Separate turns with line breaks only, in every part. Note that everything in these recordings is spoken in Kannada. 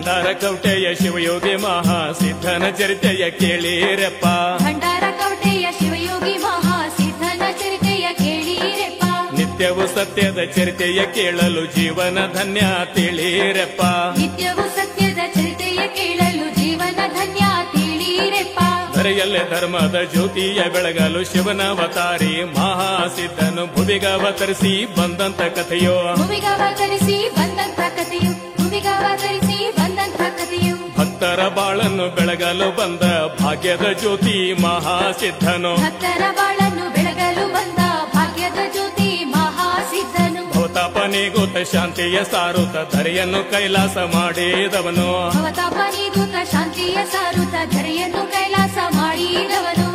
ಭಂಡಾರ ಕೌಟೆಯ ಶಿವಯೋಗಿ ಮಹಾಸಿದ್ಧನ ಚರಿತೆಯ ಕೇಳಿರಪ್ಪ.
ಭಂಡಾರ ಕೌಟೆಯ ಶಿವಯೋಗಿ ಮಹಾಸಿದ್ಧನ ಚರಿತೆಯ ಕೇಳಿರಪ್ಪ.
ನಿತ್ಯವೂ ಸತ್ಯದ ಚರಿತೆಯ ಕೇಳಲು ಜೀವನ ಧನ್ಯ ತಿಳಿರಪ್ಪ.
ನಿತ್ಯವೂ ಸತ್ಯದ ಚರಿತೆಯ ಕೇಳಲು ಜೀವನ ಧನ್ಯ ತಿಳಿರಪ್ಪ.
ಧರೆಯಲ್ಲೇ ಧರ್ಮದ ಜ್ಯೋತಿಯ ಬೆಳಗಲು ಶಿವನವತಾರಿ ಮಹಾಸಿದ್ಧನು ಭುವಿಗವತರಿಸಿ ಬಂದಂತ ಕಥೆಯೋ.
ಭುವಿಗವತರಿಸಿ ಬಂದಂತ ಕಥೆಯು, ಭುವಿಗವತರಿಸಿ ಬಂದಂತ ಕಥೆಯು.
ಭಕ್ತರ ಬಾಳನ್ನು ಬೆಳಗಲು ಬಂದ ಭಾಗ್ಯದ ಜ್ಯೋತಿ ಮಹಾಸಿದ್ಧನು.
ಭಕ್ತರ ಬಾಳನ್ನು ಬೆಳಗಲು ಬಂದ ಭಾಗ್ಯದ ಜ್ಯೋತಿ ಮಹಾಸಿದ್ಧನು.
ಭವತಾಪನಿಗೂತ ಶಾಂತಿಯ ಸಾರುತ ಧರೆಯನ್ನು ಕೈಲಾಸ ಮಾಡಿದವನು.
ಭವತಾಪನಿಗೂತ ಶಾಂತಿಯ ಸಾರುತ ಧರೆಯನ್ನು ಕೈಲಾಸ ಮಾಡಿದವನು.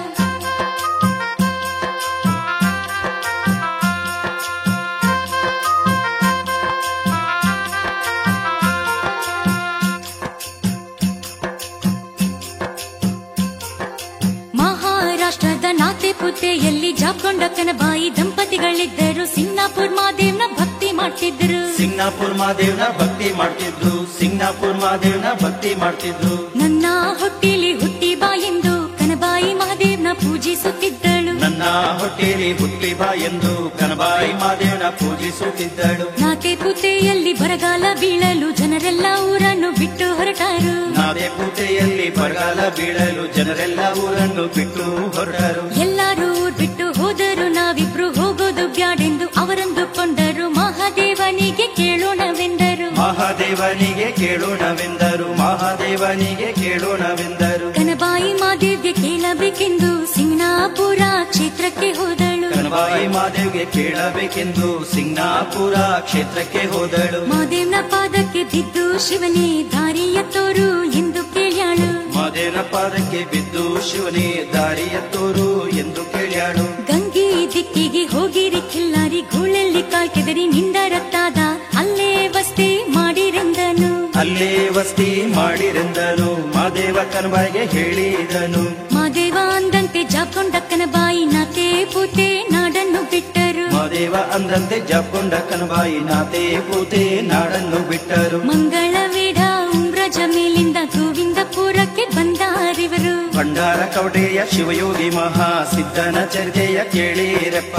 ಮಹಾರಾಷ್ಟ್ರದ ನಾತೆಪುತೆಯಲ್ಲಿ ಜಾಕೊಂಡಕ್ಕನ ಬಾಯಿ ದಂಪತಿಗಳಿದ್ದರು. ಸಿಂಗ್ನಾಪುರ್ ಮಾದೇವ್ನ ಭಕ್ತಿ ಮಾಡ್ತಿದ್ರು.
ಸಿಂಗ್ನಾಪುರ್ ಮಾದೇವ್ನ ಭಕ್ತಿ ಮಾಡ್ತಿದ್ರು. ಸಿಂಗ್ನಾಪುರ್ ಮಾದೇವ್ನ ಭಕ್ತಿ ಮಾಡ್ತಿದ್ರು.
ನನ್ನ ಹೊಟ್ಟೆಲಿ ಹುಟ್ಟಿ ಬಾ ಎಂದು ಕನಬಾಯಿ ಮಹಾದೇವ್ನ ಪೂಜಿಸುತ್ತಿದ್ದಳು.
ನನ್ನ ಹೊಟ್ಟೆಲಿ ಹುಟ್ಟಿ ಬಾ ಎಂದು ಕನಬಾಯಿ ಮಾದೇವ್ನ ಪೂಜಿಸುತ್ತಿದ್ದಳು.
ನಾತೆಪುತೆಯಲ್ಲಿ ಬರಗಾಲ ಬೀಳಲು ಜನರೆಲ್ಲ ಊರನ್ನು ಬಿಟ್ಟು ಹೊರಟಾರು.
ನಾತೆಪುತೆಯಲ್ಲಿ ಬರಗಾಲ ಬೀಳಲು ಜನರೆಲ್ಲ ಊರನ್ನು ಬಿಟ್ಟು ಹೊರಟರು.
ಎಲ್ಲರೂ ಊರ್ ಬಿಟ್ಟು ಹೋದರು, ನಾವಿಬ್ರು ಹೋಗೋದು ಬ್ಯಾಡೆಂದು ಅವರಂದುಕೊಂಡರು. ಮಹಾದೇವನಿಗೆ ಕೇಳೋಣವೆಂದರು.
ಮಹಾದೇವನಿಗೆ ಕೇಳೋಣವೆಂದರು. ಮಹಾದೇವನಿಗೆ ಕೇಳೋಣವೆಂದರು.
ಕನಬಾಯಿ ಮಾದೇವ್ಗೆ ಕೇಳಬೇಕೆಂದು ಸಿಂಗ್ನಾಪುರ ಕ್ಷೇತ್ರಕ್ಕೆ ಹೋದಳು.
ಕನಬಾಯಿ ಮಾದೇವ್ಗೆ ಕೇಳಬೇಕೆಂದು ಸಿಂಗ್ನಾಪುರ ಕ್ಷೇತ್ರಕ್ಕೆ ಹೋದಳು.
ಮಾದೇವ್ನ ಪಾದಕ್ಕೆ ಬಿದ್ದು ಶಿವನೇ ದಾರಿಯ ತೋರು ಎಂದು ಕೇಳ್ಯಾಳು.
ಮಾದೇವ್ನ ಪಾದಕ್ಕೆ ಬಿದ್ದು ಶಿವನೇ ದಾರಿಯ ತೋರು ಎಂದು ಕೇಳ್ಯಾಳು.
ಗಂಗೆ ದಿಕ್ಕಿಗೆ ಹೋಗಿರಿ ಕಿಲ್ಲಾರಿ, ಗೂಳಲ್ಲಿ ಕಾಲ್ಕೆದರಿ ನಿಂದ ರಕ್ತಾದ ಅಲ್ಲೇ ವಸ್ತಿ ಮಾಡಿರೆಂದನು.
ಅಲ್ಲೇ ವಸ್ತಿ ಮಾಡಿರೆಂದನು. ಮಾದೇವ ಕನಬಾಯಿಗೆ ಹೇಳಿದನು.
ಮಾದೇವ ಅಂದಂತೆ ಜಾಕೊಂಡಕ್ಕನ ಬಾಯಿ ನಾತೆ ಪೂತೆ ನಾಡನ್ನು ಬಿಟ್ಟರು.
ಮಾದೇವ ಅಂದಂತೆ ಜಾಕೊಂಡ ಕನಬಾಯಿ ನಾತೆ ಪೂತೆ ನಾಡನ್ನು ಬಿಟ್ಟರು.
ಮಂಗಳವೇಡ ಉಮ್ರಜ ಮೇಲಿಂದ ಗೋವಿಂದಪುರಕ್ಕೆ ಬಂದಾರಿವರು.
ಭಂಡಾರ ಕವಟೆಯ ಶಿವಯೋಗಿ ಮಹಾಸಿದ್ಧನ ಚರಿತೆಯ ಕೇಳಿರಪ್ಪ.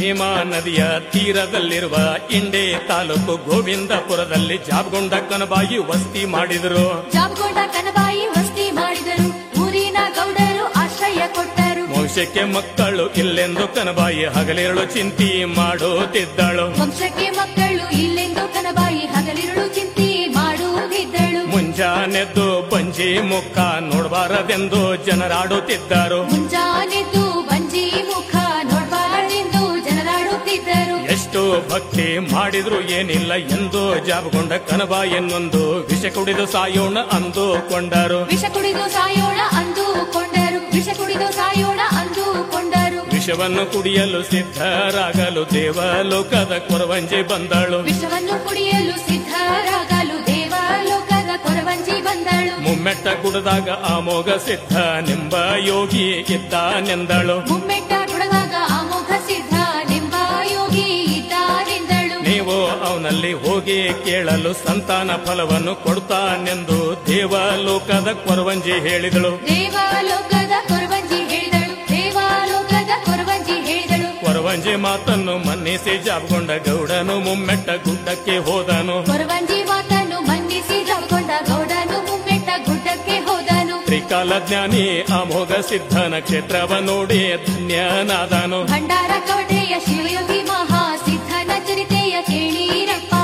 ಭೀಮಾ ನದಿಯ ತೀರದಲ್ಲಿರುವ ಇಂಡೆ ತಾಲೂಕು ಗೋವಿಂದಪುರದಲ್ಲಿ ಜಾಬಗೊಂಡ ಕನಬಾಯಿ ವಸ್ತಿ ಮಾಡಿದರು.
ಜಾಬಗೊಂಡ ಕನಬಾಯಿ ವಸ್ತಿ ಮಾಡಿದರು. ಊರಿನ ಗೌಡರು ಆಶ್ರಯ ಕೊಟ್ಟರು.
ವಂಶಕ್ಕೆ ಮಕ್ಕಳು ಇಲ್ಲೆಂದು ಕನಬಾಯಿ ಹಗಲಿರಳು ಚಿಂತೆ ಮಾಡುತ್ತಿದ್ದಳು.
ವಂಶಕ್ಕೆ ಮಕ್ಕಳು ಇಲ್ಲೆಂದು ಕನಬಾಯಿ ಹಗಲಿರುಳು ಚಿಂತೆ ಮಾಡುತ್ತಿದ್ದಳು.
ಮುಂಜಾನೆದ್ದು ಬಂಜಿ ಮುಖ ನೋಡಬಾರದೆಂದು ಜನರಾಡುತ್ತಿದ್ದರು.
ಮುಂಜಾನೆದ್ದು ಬಂಜಿ ಮುಖ ನೋಡಬಾರದೆಂದು ಜನರಾಡುತ್ತಿದ್ದರು.
ಎಷ್ಟು ಭಕ್ತಿ ಮಾಡಿದ್ರು ಏನಿಲ್ಲ ಎಂದು ಜಾಬಗೊಂಡ ಕನಬಾಯಿ ಎನ್ನೊಂದು ವಿಷ ಕುಡಿದು ಸಾಯೋಣ ಅಂದುಕೊಂಡರು.
ವಿಷ ಕುಡಿದು ಸಾಯೋಣ ಅಂದುಕೊಂಡರು. ವಿಷ ಕುಡಿದು ಸಾಯೋಣ ಅಂದುಕೊಂಡರು.
ವಿಷವನ್ನು ಕುಡಿಯಲು ಸಿದ್ಧರಾಗಲು ದೇವಲೋಕದ ಕೊರವಂಜಿ ಬಂದಳು.
ವಿಷವನ್ನು ಕುಡಿಯಲು ಸಿದ್ಧರಾಗಲು ದೇವಲೋಕದ ಕೊರವಂಜಿ ಬಂದಳು.
ಮುಮ್ಮೆಟ್ಟ ಕುಡಿದಾಗ ಅಮೋಘ ಸಿದ್ಧ ನಿಂಬ ಯೋಗಿ ಇದ್ದಾನೆಂದಳು.
ಮುಮ್ಮೆಟ್ಟ ಕುಡಿದಾಗ ಅಮೋಘ ಸಿದ್ಧ ನಿಂಬ ಯೋಗಿ ಇದ್ದಾನೆಂದಳು.
ನೀವು ಅವನಲ್ಲಿ ಹೋಗಿ ಕೇಳಲು ಸಂತಾನ ಫಲವನ್ನು ಕೊಡ್ತಾನೆಂದು ದೇವಲೋಕದ ಕೊರವಂಜಿ ಹೇಳಿದಳು.
ದೇವಲೋಕದ ಕೊರವಂಜಿ ಹೇಳಿದಳು. ದೇವಲೋಕದ ಕೊರವಂಜಿ ಹೇಳಿದಳು.
ಕೊರವಂಜಿ ಮಾತನ್ನು ಮನ್ನಿಸಿ ಜಾಬಗೊಂಡ ಗೌಡನು ಮುಮ್ಮೆಟ್ಟ ಗುಡ್ಡಕ್ಕೆ ಹೋದನು.
ಕೊರವಂಜಿ ಮಾತನ್ನು ಮನ್ನಿಸಿ ಜಾಬಗೊಂಡ ಗೌಡನು ಮುಮ್ಮೆಟ್ಟ ಗುಡ್ಡಕ್ಕೆ ಹೋದನು.
ತ್ರಿಕಾಲ ಜ್ಞಾನಿ ಅಮೋಘ ಸಿದ್ಧನ ಕ್ಷೇತ್ರವ ನೋಡಿ ಧನ್ಯನಾದನು.
ಭಂಡಾರ ಕವಟೆಯ ಶಿವಯೋಗಿ ಮಹಾಸಿದ್ಧನ ಚರಿತೆಯ ಕೇಳಿರಪ್ಪ.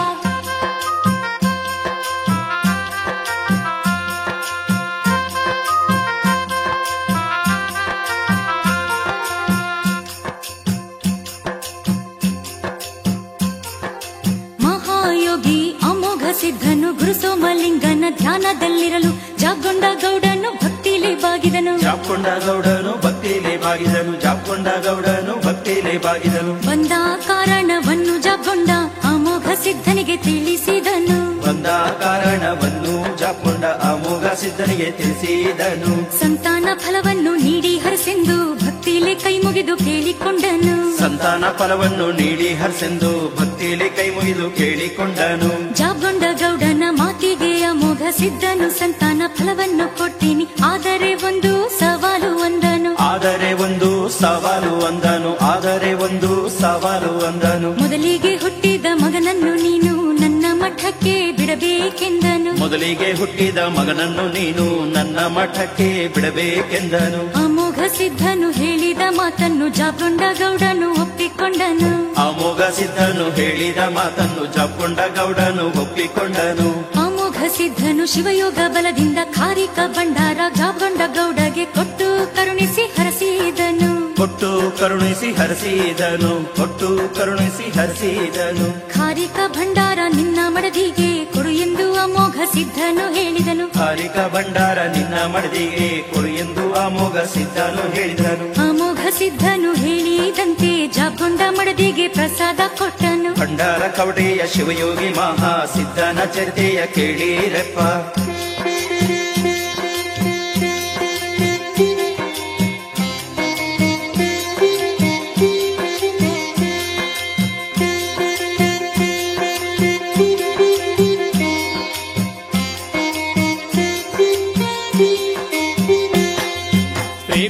ಮಹಾಯೋಗಿ ಅಮೋಘ ಸಿದ್ಧನು ಗುರು ಸೋಮಲಿಂಗನ ಧ್ಯಾನದಲ್ಲಿರಲು ಜಾಗೊಂಡ ಗೌಡನು ಭಕ್ತಿ ಭಕ್ತಿಲಿ ಬಾಗಿದನು.
ಜಾಪಕೊಂಡ ಗೌಡನು ಭಕ್ತಿಲಿ ಬಾಗಿದನು. ಜಾಪಕೊಂಡ ಗೌಡನು ಭಕ್ತಿಲಿ ಬಾಗಿದನು.
ಬಂದ ಕಾರಣವನ್ನು ಜಾಪಗೊಂಡ ಅಮೋಘ ಸಿದ್ಧನಿಗೆ ತಿಳಿಸಿದನು.
ಬಂದ ಕಾರಣವನ್ನು ಜಾಪಕೊಂಡ ಅಮೋಘ ಸಿದ್ಧನಿಗೆ ತಿಳಿಸಿದನು.
ಸಂತಾನ ಫಲವನ್ನು ನೀಡಿ ಹರಸೆಂದು ಭಕ್ತಿಲಿ ಕೈ ಮುಗಿದು ಕೇಳಿಕೊಂಡನು.
ಸಂತಾನ ಫಲವನ್ನು ನೀಡಿ ಹರಸೆಂದು ಭಕ್ತಿಲಿ ಕೈ ಮುಗಿದು ಕೇಳಿಕೊಂಡನು.
ಜಾಪಗೊಂಡ ಗೌಡನ ಮಾತಿಗೆ ಅಮೋಘ ಸಿದ್ಧನು ಸಂತಾನ ಫಲವನ್ನು ಕೊಟ್ಟಿನಿ, ಆದರೆ ಒಂದು ಸವಾಲು ಅಂದನು.
ಆದರೆ ಒಂದು ಸವಾಲು ಅಂದನು. ಆದರೆ ಒಂದು ಸವಾಲು ಅಂದನು.
ಮೊದಲಿಗೆ ಹುಟ್ಟಿದ ಮಗನನ್ನು ನೀನು ನನ್ನ ಮಠಕ್ಕೆ ಬಿಡಬೇಕೆಂದನು.
ಮೊದಲಿಗೆ ಹುಟ್ಟಿದ ಮಗನನ್ನು ನೀನು ನನ್ನ ಮಠಕ್ಕೆ ಬಿಡಬೇಕೆಂದನು.
ಅಮೋಘ ಸಿದ್ಧನು ಹೇಳಿದ ಮಾತನ್ನು ಜಾಪಗೊಂಡ ಗೌಡನು ಒಪ್ಪಿಕೊಂಡನು.
ಅಮೋಘ ಸಿದ್ಧನು ಹೇಳಿದ ಮಾತನ್ನು ಜಾಪಕೊಂಡ ಗೌಡನು ಒಪ್ಪಿಕೊಂಡನು.
ಅಮೋಘ ಸಿದ್ಧನು ಶಿವಯೋಗ ಬಲದಿಂದ ಖಾರಿಕ ಭಂಡಾರ ಜಾಪಗೊಂಡ ಗೌಡಗೆ ಕೊಟ್ಟು ಕರುಣಿಸಿ ಹರಸಿದನು.
ಕೊಟ್ಟು ಕರುಣಿಸಿ ಹರಸಿದನು. ಕೊಟ್ಟು ಕರುಣಿಸಿ ಹರಸಿದನು.
ಖಾರಿಕ ಭಂಡಾರ ನಿನ್ನ ಮಡದಿಗೆ ಕೊಡು ಎಂದು ಅಮೋಘ ಸಿದ್ಧನು ಹೇಳಿದನು.
ಖಾರಿಕ ಭಂಡಾರ ನಿನ್ನ ಮಡದಿಗೆ ಕೊಡು ಎಂದು ಅಮೋಘ ಸಿದ್ಧನು ಹೇಳಿದನು.
ಅಮೋಘ ಸಿದ್ಧನು ಹೇಳಿದಂತೆ ಜಾಪಗೊಂಡ ಮಡದಿಗೆ ಪ್ರಸಾದ ಕೊಟ್ಟನು.
ಭಂಡಾರ ಕವಡೆಯ ಶಿವಯೋಗಿ ಮಹಾ ಸಿದ್ಧನ ಚರಿತೆಯ ಕೇಳಿರಪ್ಪ.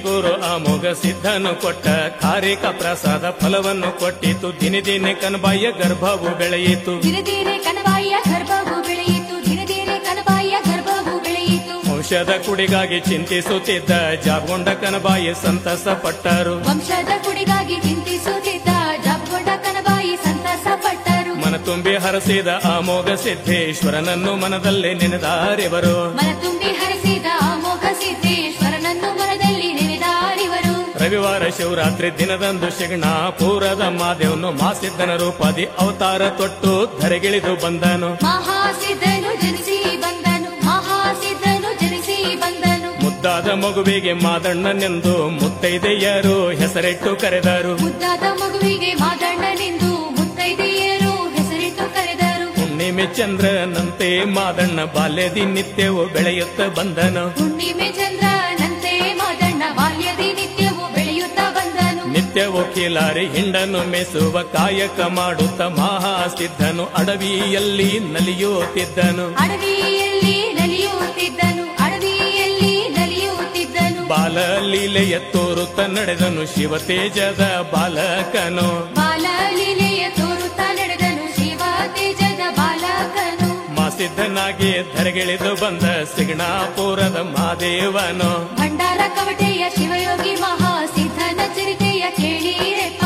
ಗುರು ಅಮೋಘ ಸಿದ್ಧನು ಕೊಟ್ಟ ಖಾರಿಕ ಪ್ರಸಾದ ಫಲವನ್ನು ಕೊಟ್ಟಿತು. ದಿನ ದಿನ ಕನಬಾಯಿಯ ಗರ್ಭವು ಬೆಳೆಯಿತು.
ದಿನ ದಿನ ಕನಬಾಯಿಯ ಗರ್ಭವು ಬೆಳೆಯಿತು. ದಿನ ದಿನ ಕನಬಾಯಿಯ ಗರ್ಭವು ಬೆಳೆಯಿತು.
ವಂಶದ ಕುಡಿಗಾಗಿ ಚಿಂತಿಸುತ್ತಿದ್ದ ಜಾಪಗೊಂಡ ಕನಬಾಯಿ ಸಂತಸ ಪಟ್ಟರು.
ವಂಶದ ಕುಡಿಗಾಗಿ ಚಿಂತಿಸುತ್ತಿದ್ದ ಜಾಪಗೊಂಡ ಕನಬಾಯಿ ಸಂತಸ ಪಟ್ಟರು.
ಮನ ತುಂಬಿ ಹರಸಿದ ಅಮೋಘ ಸಿದ್ದೇಶ್ವರನನ್ನು ಮನದಲ್ಲೇ ನೆನೆದಾರಿವರು.
ಮನ ತುಂಬಿ ಹರಸಿದ ಅಮೋಘ ಸಿದ್ದೇಶ್ವರನನ್ನು ಮನದಲ್ಲಿ ನೆನೆದಾರಿವರು.
ರವಿವಾರ ಶಿವರಾತ್ರಿ ದಿನದಂದು ಶಿಗ್ನಾಪುರದ ಮಾದೇವನು ಮಾಸಿದ್ದನ ರೂಪಾದಿ ಅವತಾರ ತೊಟ್ಟು ಧರೆಗಿಳಿದು ಬಂದನು.
ಮಹಾಸಿದ್ಧನು ಜನಿಸಿ ಬಂದನು. ಮಹಾಸಿದ್ಧನು ಜನಿಸಿ ಬಂದನು.
ಮುದ್ದಾದ ಮಗುವಿಗೆ ಮಾದಣ್ಣನೆಂದು ಮುತ್ತೈದೆಯರು ಹೆಸರಿಟ್ಟು ಕರೆದರು.
ಮುದ್ದಾದ ಮಗುವಿಗೆ ಮಾದಣ್ಣನೆಂದು ಮುತ್ತೈದೆಯರು ಹೆಸರಿಟ್ಟು ಕರೆದರು.
ಹುಣ್ಣಿಮೆ ಚಂದ್ರನಂತೆ ಮಾದಣ್ಣ ಬಾಲ್ಯದಿ ನಿತ್ಯವೂ ಬೆಳೆಯುತ್ತ ಬಂದನು.
ಹುಣ್ಣಿಮೆ ಚಂದ್ರನಂತೆ ಮಾದಣ್ಣ ಬಾಲ್ಯದಿ ನಿತ್ಯವೂ ಬೆಳೆಯುತ್ತ ಬಂದನು.
ನಿತ್ಯವೂ ಕೀಲಾರಿ ಹಿಂಡನ್ನು ಮೆಸುವ ಕಾಯಕ ಮಾಡುತ್ತ ಮಹಾಸಿದ್ಧನು ಅಡವಿಯಲ್ಲಿ ನಲಿಯುತ್ತಿದ್ದನು.
ಅಡವಿಯಲ್ಲಿ ನಲಿಯುತ್ತಿದ್ದನು. ಅಡವಿಯಲ್ಲಿ ನಲಿಯುತ್ತಿದ್ದನು.
ಬಾಲಲೀಲೆಯ ತೋರುತ್ತ ನಡೆದನು ಶಿವತೇಜದ ಬಾಲಕನು.
ಬಾಲಲೀಲೆಯ ತೋರುತ್ತ ನಡೆದನು ಶಿವ ತೇಜದ ಬಾಲಕನು.
ಮಾಸಿದ್ಧನಾಗಿ ಧರೆಗಿಳಿದು ಬಂದ ಸಿಗ್ನಾಪುರದ ಮಾದೇವನು.
ಭಂಡಾರ ಕವಟೆಯ ಶಿವಯೋಗಿ ಮಹಾ ಸಿದ್ಧನ ಚರಿತೆಯ ಕೇಳಿರೆಪ್ಪ.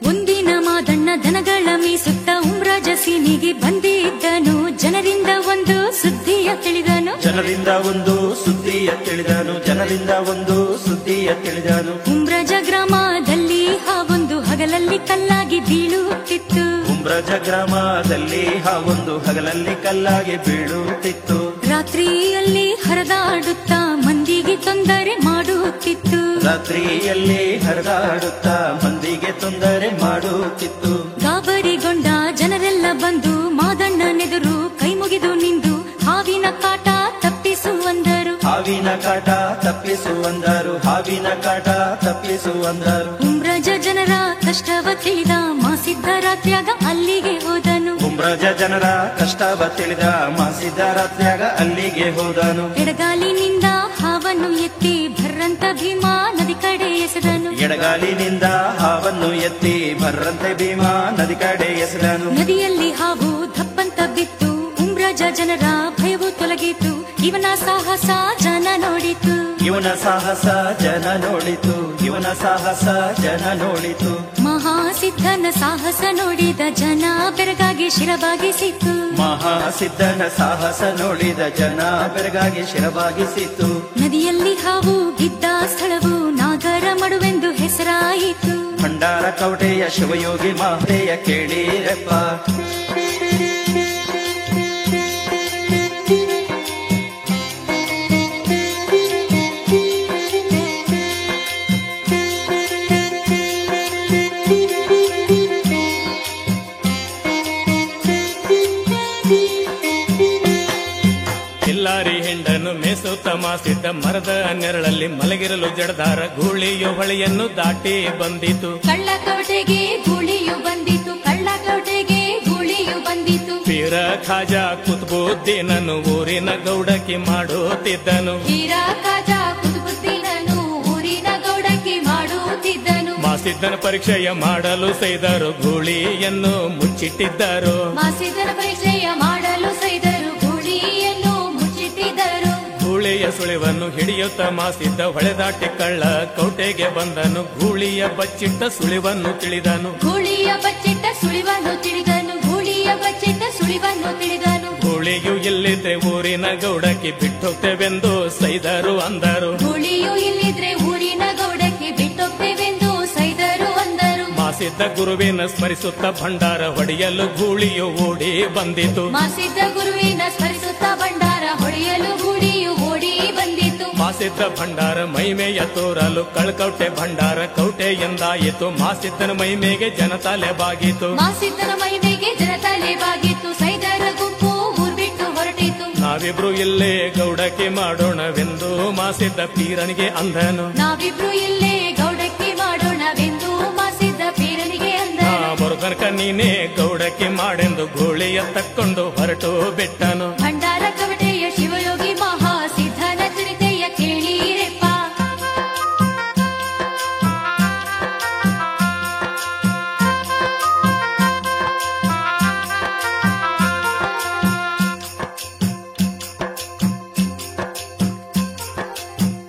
ಒಂದಿನ ಮಾದಣ್ಣ ದನಗಳ ಮೀಸುತ್ತ ಉಮ್ರಾಜಸೀನಿಗೆ ಬಂದಿದ್ದನು. ಜನರಿಂದ ಒಂದು ಸುದ್ದಿಯ ತಿಳಿದನು.
ಜನರಿಂದ ಒಂದು ಸುದ್ದಿಯ ತಿಳಿದನು. ಜನರಿಂದ ಒಂದು ಸುದ್ದಿಯ ತಿಳಿದನು.
ಉಮ್ರಾಜ ಗ್ರಾಮದಲ್ಲಿ ಹಾವೊಂದು ಹಗಲಲ್ಲಿ ಕಲ್ಲಾಗಿ ಬೀಳುತ್ತಿತ್ತು.
ಉಮ್ರಾಜ ಗ್ರಾಮದಲ್ಲಿ ಹಾವೊಂದು ಹಗಲಲ್ಲಿ ಕಲ್ಲಾಗಿ ಬೀಳುತ್ತಿತ್ತು.
ರಾತ್ರಿಯಲ್ಲಿ ಹರಿದಾಡುತ್ತಾ ಮಂದಿಗೆ ತೊಂದರೆ ಮಾಡುತ್ತಿತ್ತು.
ರಾತ್ರಿಯಲ್ಲಿ ಹರಿದಾಡುತ್ತಾ ಮಂದಿಗೆ ತೊಂದರೆ ಮಾಡುತ್ತಿತ್ತು.
ಗಾಬರಿಗೊಂಡ ಜನರೆಲ್ಲ ಬಂದು ಮಾದಣ್ಣನೆದುರು ಕೈ ಮುಗಿದು ನಿಂದು ಹಾವಿನ ಕಾಟ ತಪ್ಪಿಸುವಂದರು.
ಹಾವಿನ ಕಾಟ ತಪ್ಪಿಸುವಂದರು. ಹಾವಿನ ಕಾಟ ತಪ್ಪಿಸುವಂದರು.
ಉಮ್ರಾಜ ಜನರ ಕಷ್ಟವ ತಿಳಿದ ಮಾಸಿದ್ದ ರಾತ್ರಿಯಾಗ ಅಲ್ಲಿಗೆ ಹೋದನು.
ಉಮ್ರಾಜ ಜನರ ಕಷ್ಟವ ತಿಳಿದ ಮಾಸಿದ್ದ ರಾತ್ರಿಯಾಗ ಅಲ್ಲಿಗೆ ಹೋದನು.
ಎಡಗಾಲಿನಿಂದ ಹಾವನ್ನು ಎತ್ತಿ ಭರ್ರಂತ ಭೀಮಾ ನದಿ ಕಡೆ ಎಸೆದನು.
ಎಡಗಾಲಿನಿಂದ ಹಾವನ್ನು ಎತ್ತಿ ಭರ್ರಂತೆ ಭೀಮಾ ನದಿ ಕಡೆ ಎಸೆದನು.
ನದಿಯಲ್ಲಿ ಹಾವು ದಪ್ಪಂತ ಬಿತ್ತು. ಉಮ್ರಾಜ ಜನರ ಭಯವು ತೊಲಗಿತು. ಇವನ ಸಾಹಸ ಜನ ನೋಡಿತು,
ಇವನ ಸಾಹಸ ಜನ ನೋಡಿತು, ಇವನ ಸಾಹಸ ಜನ ನೋಡಿತು.
ಮಹಾಸಿದ್ಧನ ಸಾಹಸ ನೋಡಿದ ಜನ ಬೆರಗಾಗಿ ಶಿರಬಾಗಿಸಿತು,
ಮಹಾಸಿದ್ಧನ ಸಾಹಸ ನೋಡಿದ ಜನ ಬೆರಗಾಗಿ ಶಿರಬಾಗಿಸಿತು.
ನದಿಯಲ್ಲಿ ಹಾವು ಬಿದ್ದ ಸ್ಥಳವು ನಾಗರ ಮಡುವೆಂದು ಹೆಸರಾಯಿತು.
ಭಂಡಾರ ಕವಟೆಯ ಶಿವಯೋಗಿ ಮಾತೆಯ ಕೇಳಿರಪ್ಪ.
ಕಿಲ್ಲಾರಿ ಹಿಂಡನ್ನು ಮೇಸುತ್ತ ಮಾಸಿದ್ದ ಮರದ ನೆರಳಲ್ಲಿ ಮಲಗಿರಲು ಜಡದಾರ ಗೂಳಿಯು ಹೊಳೆಯನ್ನು ದಾಟಿ ಬಂದಿತು.
ಕಳ್ಳಕೋಟೆಗೆ ಗೂಳಿಯು ಬಂದಿತು, ಕಳ್ಳಕೋಟೆಗೆ ಗೂಳಿಯು ಬಂದಿತು.
ಪೀರ ಖಾಜಾ ಕುತ್ಬುದ್ದೀನನು ಊರಿನ ಗೌಡಕಿ ಮಾಡುತ್ತಿದ್ದನು,
ಪೀರ ಖಾಜಾ ಕುತುಬುದ್ದೀನನು ಊರಿನ ಗೌಡಕಿ ಮಾಡುತ್ತಿದ್ದನು.
ಮಾಸಿದ್ದನ ಪರೀಕ್ಷೆಯ ಮಾಡಲು ಸೈದರು ಗೂಳಿಯನ್ನು ಮುಚ್ಚಿಟ್ಟಿದ್ದರು,
ಮಾಸಿದ್ದನ ಪರೀಕ್ಷೆಯ ಮಾಡಲು ಸೈದರು ಗೂಳಿಯನ್ನು ಮುಚ್ಚಿಟ್ಟಿದ್ದರು.
ಗೂಳಿಯ ಸುಳಿವನ್ನು ಹಿಡಿಯುತ್ತ ಮಾಸಿದ್ದ ಹೊಳೆದಾಟಿ ಕಳ್ಳ ಕೋಟೆಗೆ ಬಂದನು. ಗೂಳಿಯ ಬಚ್ಚಿಟ್ಟ ಸುಳಿವನ್ನು ತಿಳಿದನು,
ಗೂಳಿಯ ಬಚ್ಚಿಟ್ಟ ಸುಳಿವನ್ನು ತಿಳಿದನು, ಗೂಳಿಯ ಬಚ್ಚಿಟ್ಟ ಸುಳಿವನ್ನು ತಿಳಿದನು.
ಗೂಳಿಯು ಇಲ್ಲಿದ್ರೆ ಊರಿನ ಗೌಡಕಿ ಬಿಟ್ಟೋಗ್ತೇವೆಂದು ಸೈದರು ಅಂದರು.
ಗೂಳಿಯು ಇಲ್ಲಿದ್ರೆ ಊರಿನ ಗೌಡಕ್ಕೆ ಬಿಟ್ಟೋಗ್ತೇವೆಂದು ಸೈದರು ಅಂದರು.
ಮಾಸಿದ್ದ ಗುರುವಿನ ಸ್ಮರಿಸುತ್ತ ಭಂಡಾರ ಹೊಡೆಯಲು ಗೂಳಿಯು ಓಡಿ ಬಂದಿತು,
ಮಾಸಿದ್ದ ಗುರುವಿನ ಸ್ಮರಿಸುತ್ತ ಭಂಡಾರ ಹೊಡೆಯಲು ಗೂಳಿಯು ಓಡಿ ಬಂದಿತು.
ಮಾಸಿದ್ದ ಭಂಡಾರ ಮೈಮೆಯ ತೋರಲು ಕಳ್ಕೌಟೆ ಭಂಡಾರ ಕೌಟೆ ಎಂದಾಯಿತು. ಮಾಸಿದ್ದನ ಮೈಮೆಗೆ ಜನತಾಲೆ ಬಾಗಿತು,
ಮಾಸಿದ್ದನ ಮೈಮೆಗೆ ಜನತಾಲೆ ಬಾಗಿತ್ತು. ಸೈದರ ಗುಂಪು ಊರ್ ಬಿಟ್ಟು ಹೊರಟಿತು.
ನಾವಿಬ್ರು ಇಲ್ಲೇ ಗೌಡಕ್ಕೆ ಮಾಡೋಣವೆಂದು ಮಾಸಿದ್ದ ಪೀರನಿಗೆ ಅಂದನು.
ನಾವಿಬ್ರು ಇಲ್ಲೇ ಗೌಡಕ್ಕೆ ಮಾಡೋಣವೆಂದು ಮಾಸಿದ್ದ ಪೀರನಿಗೆ ಅಂದನು.
ಬರುತನಕ ನೀನೇ ಗೌಡಕ್ಕೆ ಮಾಡೆಂದು ಗೋಳಿಯ ತಕ್ಕೊಂಡು ಹೊರಟು ಬಿಟ್ಟನು.
ಭಂಡಾರ ಕವಟೆಯ ಶಿವಯೋಗಿ ಮಹಾಸಿದ್ಧನ ಚರಿತೆಯ ಕೇಳಿರೆಪ್ಪ.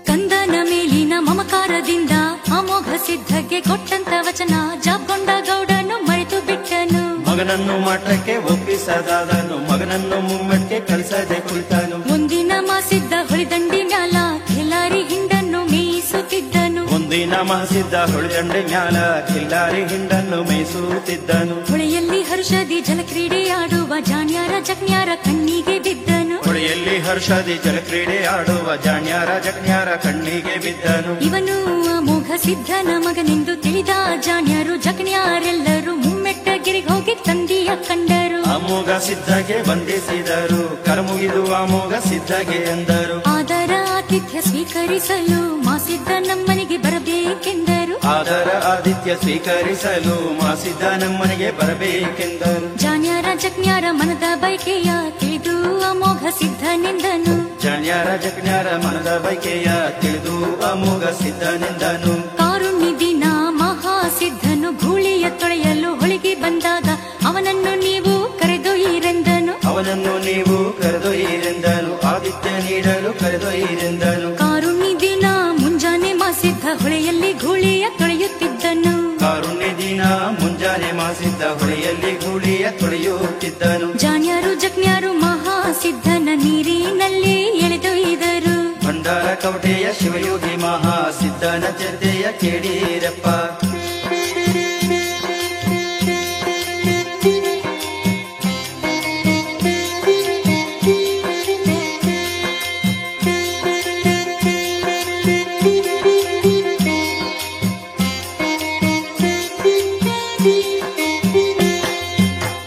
ಕಂದನ ಮೇಲಿನ ಮಮಕಾರದಿಂದ ಅಮೋಘ ಸಿದ್ಧಗೆ ಕೊಟ್ಟಂತ ವಚನ ಜಾಕೊಂಡ ಗೌಡನು ಮರೆತು ಬಿಟ್ಟನು.
ಮಗನನ್ನು ಮಠಕ್ಕೆ ಒಪ್ಪಿಸದಾದನು, ಮಗನನ್ನು ಮುಮ್ಮಕ್ಕೆ ಕಳಿಸದೆ ಕುಳಿತನು.
ಮುಂದಿನ ಮಾಸಿದ್ದ ಹೊಳಿದಂಡಿ ಮ್ಯಾಲ ಖಿಲ್ಲಾರಿ ಹಿಂಡನ್ನು ಮೇಯಿಸುತ್ತಿದ್ದನು.
ಮುಂದಿನ ಮಾಸಿದ್ದ ಹೊಳೆದಂಡೆ ಮ್ಯಾಲ ಕಿಲ್ಲಾರಿ ಹಿಂಡನ್ನು ಮೇಯಿಸುತ್ತಿದ್ದನು.
ಹೊಳೆಯಲ್ಲಿ ಹರ್ಷದಿ ಜಲಕ್ರೀಡೆ ಆಡುವ ಜಾಣ್ಯಾರ ಜಗ್ನ್ಯಾರ ಕಣ್ಣಿಗೆ ಬಿದ್ದನು.
ಹೊಳೆಯಲ್ಲಿ ಹರ್ಷದಿ ಜಲಕ್ರೀಡೆ ಆಡುವ ಜಾಣ್ಯಾರ ಜಗ್ನ್ಯಾರ ಕಣ್ಣಿಗೆ ಬಿದ್ದನು.
ಇವನು ಅಮೋಘ ಸಿದ್ಧನ ಮಗನೆಂದು ತಿಳಿದ ಜಾಣ್ಯರು ಜಗ್ನ್ಯಾರೆಲ್ಲರೂ ಮುಮ್ಮೆಟ್ಟಗಿರಿಗೆ ಹೋಗಿ ತಂದೆಯ ಕಂಡರು.
ಅಮೋಘ ಸಿದ್ಧಗೆ ಬಂಧಿಸಿದರು, ಕರಮುಗಿದು ಅಮೋಘ ಸಿದ್ಧಗೆ ಎಂದರು.
ಆದರ ಆತಿಥ್ಯ ಸ್ವೀಕರಿಸಲು ಮಾಸಿದ್ದ ನಮ್ಮನೆಗೆ ಬರಬೇಕೆಂದರು.
ಆದರ ಆದಿತ್ಯ ಸ್ವೀಕರಿಸಲು ಮಾಸಿದ್ದ ನಮ್ಮನೆಗೆ ಬರಬೇಕೆಂದರು.
ಜಾಣ್ಯಾರ ಜಗ್ನ್ಯಾರ ಮನದ ಬೈಕೆಯ ತಿಳಿದು ಅಮೋಘ ಸಿದ್ಧನೆಂದನು.
ಜಾಣ್ಯಾರ ಜಗ್ನ್ಯಾರ ಮನದ ಬೈಕೆಯ ತಿಳಿದು ಅಮೋಘ ಸಿದ್ಧನೆಂದನು.
ಕಾರುಣ್ಯ ದಿನ ಮಹಾಸಿದ್ಧನು ಗೂಳಿಯ ತೊಳೆಯಲು ಹೊಳಿಗೆ ಬಂದಾಗ ಅವನನ್ನು ನೀವು ಕರೆದೊಯ್ಯಿರೆಂದನು.
ಅವನನ್ನು ನೀವು ಕರೆದೊಯ್ಯಿರೆಂದನು, ಆದಿತ್ಯ ನೀಡಲು ಕರೆದೊಯ್ಯಿರೆಂದನು.
ಕಾರುಣ್ಯ ದಿನ ಮುಂಜಾನೆ ಮಾಸಿದ್ದ ಹೊಳೆಯಲ್ಲಿ ಗೂಳಿಯ ತೊಳೆಯುತ್ತಿದ್ದನು.
ಕಾರುಣ್ಯ ದಿನ ಮುಂಜಾನೆ ಮಾಸಿದ್ದ ಹೊಳೆಯಲ್ಲಿ ಗೂಳಿಯ ತೊಳೆಯುತ್ತಿದ್ದನು.
ಜಾಣ್ಯರು ಜಗ್ನ್ಯಾರು ಮಹಾಸಿದ್ಧನ ನೀರಿನಲ್ಲಿ ಎಳೆದೊಯ್ದರು.
ಭಂಡಾರ ಕವಟೆಯ ಶಿವಯೋಗಿ ಮಹಾಸಿದ್ಧನ ಚರ್ತೆಯ ಕೇಳಿರಪ್ಪ.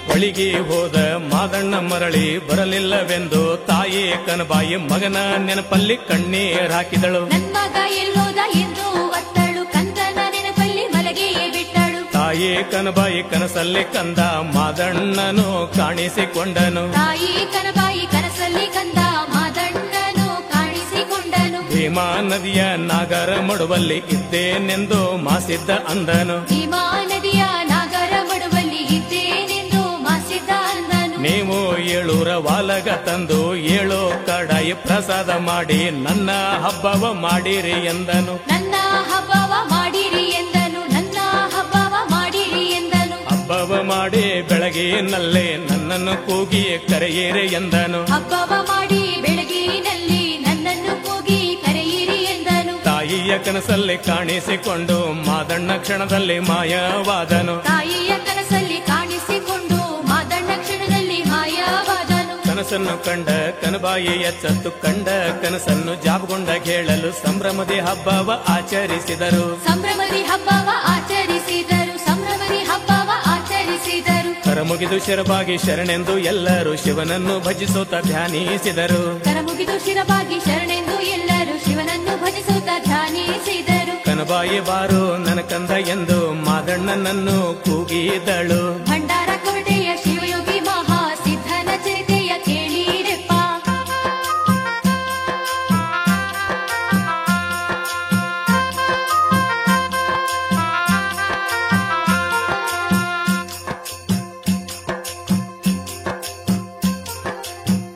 ಹೊಳಿಗೆ ಹೋದ ಮಾದಣ್ಣ ಮರಳಿ ಬರಲಿಲ್ಲವೆಂದು ತಾಯಿ ಕನಬಾಯಿ ಮಗನ ನೆನಪಲ್ಲಿ ಕಣ್ಣೀರ್ ಹಾಕಿದಳು.
ನನ್ನ ಮಗ ಎಲ್ಲೋದ ಎಂದು ಒತ್ತಳು, ಕಂದನ ನೆನಪಲ್ಲಿ ಮಲಗಿಯೇ ಬಿಟ್ಟಳು.
ತಾಯಿ ಕನಬಾಯಿ ಕನಸಲ್ಲಿ ಕಂದ ಮಾದಣ್ಣನು ಕಾಣಿಸಿಕೊಂಡನು.
ತಾಯಿ ಕನಬಾಯಿ ಕನಸಲ್ಲಿ ಕಂದ ಮಾದಣ್ಣನು ಕಾಣಿಸಿಕೊಂಡನು.
ಭೀಮಾ ನದಿಯ ನಾಗರ ಮಡುವಲ್ಲಿ ಇದ್ದೇನೆಂದು ಮಾಸಿದ್ದ ಅಂದನು.
ಭೀಮಾ ನದಿಯ ನಾಗರ ಮಡುವಲ್ಲಿ ಇದ್ದೇನೆಂದು ಮಾಸಿದ್ದ ಅಂದನು.
ನೀವು 7 ವಾಲಗ ತಂದು 7 ಕಡಾಯಿ ಪ್ರಸಾದ ಮಾಡಿ ನನ್ನ ಹಬ್ಬವ ಮಾಡಿರಿ ಎಂದನು.
ನನ್ನ ಹಬ್ಬವ ಮಾಡಿರಿ ಎಂದನು. ನನ್ನ ಹಬ್ಬವ ಮಾಡಿರಿ ಎಂದನು.
ಹಬ್ಬವ ಮಾಡಿ ಬೆಳಗಿನಲ್ಲೇ ನನ್ನನ್ನು ಕೂಗಿ ಕರೆಯಿರಿ ಎಂದನು.
ಹಬ್ಬವ ಮಾಡಿ ಬೆಳಗಿನಲ್ಲಿ ನನ್ನನ್ನು ಕೂಗಿ ಕರೆಯಿರಿ ಎಂದನು.
ತಾಯಿಯ ಕನಸಲ್ಲಿ ಕಾಣಿಸಿಕೊಂಡು ಮಾದಣ್ಣ ಕ್ಷಣದಲ್ಲಿ ಮಾಯವಾದನು.
ತಾಯಿಯ ಕನಸಲ್ಲಿ ಕಾಣಿಸಿಕೊಂಡು ಮಾದಣ್ಣ ಕ್ಷಣದಲ್ಲಿ ಮಾಯವಾದನು.
ಕನಸನ್ನು ಕಂಡ ಕನಬಾಯಿ ಎಚ್ಚತ್ತು ಕಂಡ ಕನಸನ್ನು ಜಾಬಗೊಂಡ ಕೇಳಲು ಸಂಭ್ರಮದಿ ಹಬ್ಬವ ಆಚರಿಸಿದರು.
ಸಂಭ್ರಮದಿ ಹಬ್ಬವ ಆಚರಿಸಿದರು. ಸಂಭ್ರಮದಿ ಹಬ್ಬವ ಆಚರಿಸಿದರು.
ಕರಮುಗಿದು ಶಿರಬಾಗಿ ಶರಣೆಂದು ಎಲ್ಲರೂ ಶಿವನನ್ನು ಭಜಿಸುತ್ತ ಧ್ಯಾನಿಸಿದರು.
ಕರಮುಗಿದು ಶಿರಬಾಗಿ ಶರಣೆಂದು ಎಲ್ಲರೂ ಶಿವನನ್ನು ಭಜಿಸುತ್ತ ಧ್ಯಾನಿಸಿದರು.
ಕನಬಾಯಿ ಬಾರು ನನ್ನ ಕಂದ ಎಂದು ಮಾದಣ್ಣನನ್ನು ಕೂಗಿದಳು.
ಭಂಡಾರ ಕೋಟೆಯ ಶಿವಯೋಗಿ ಮಹಾ ಸಿದ್ಧನ ಚರಿತೆಯ ಕೇಳಿರೆಪ್ಪ.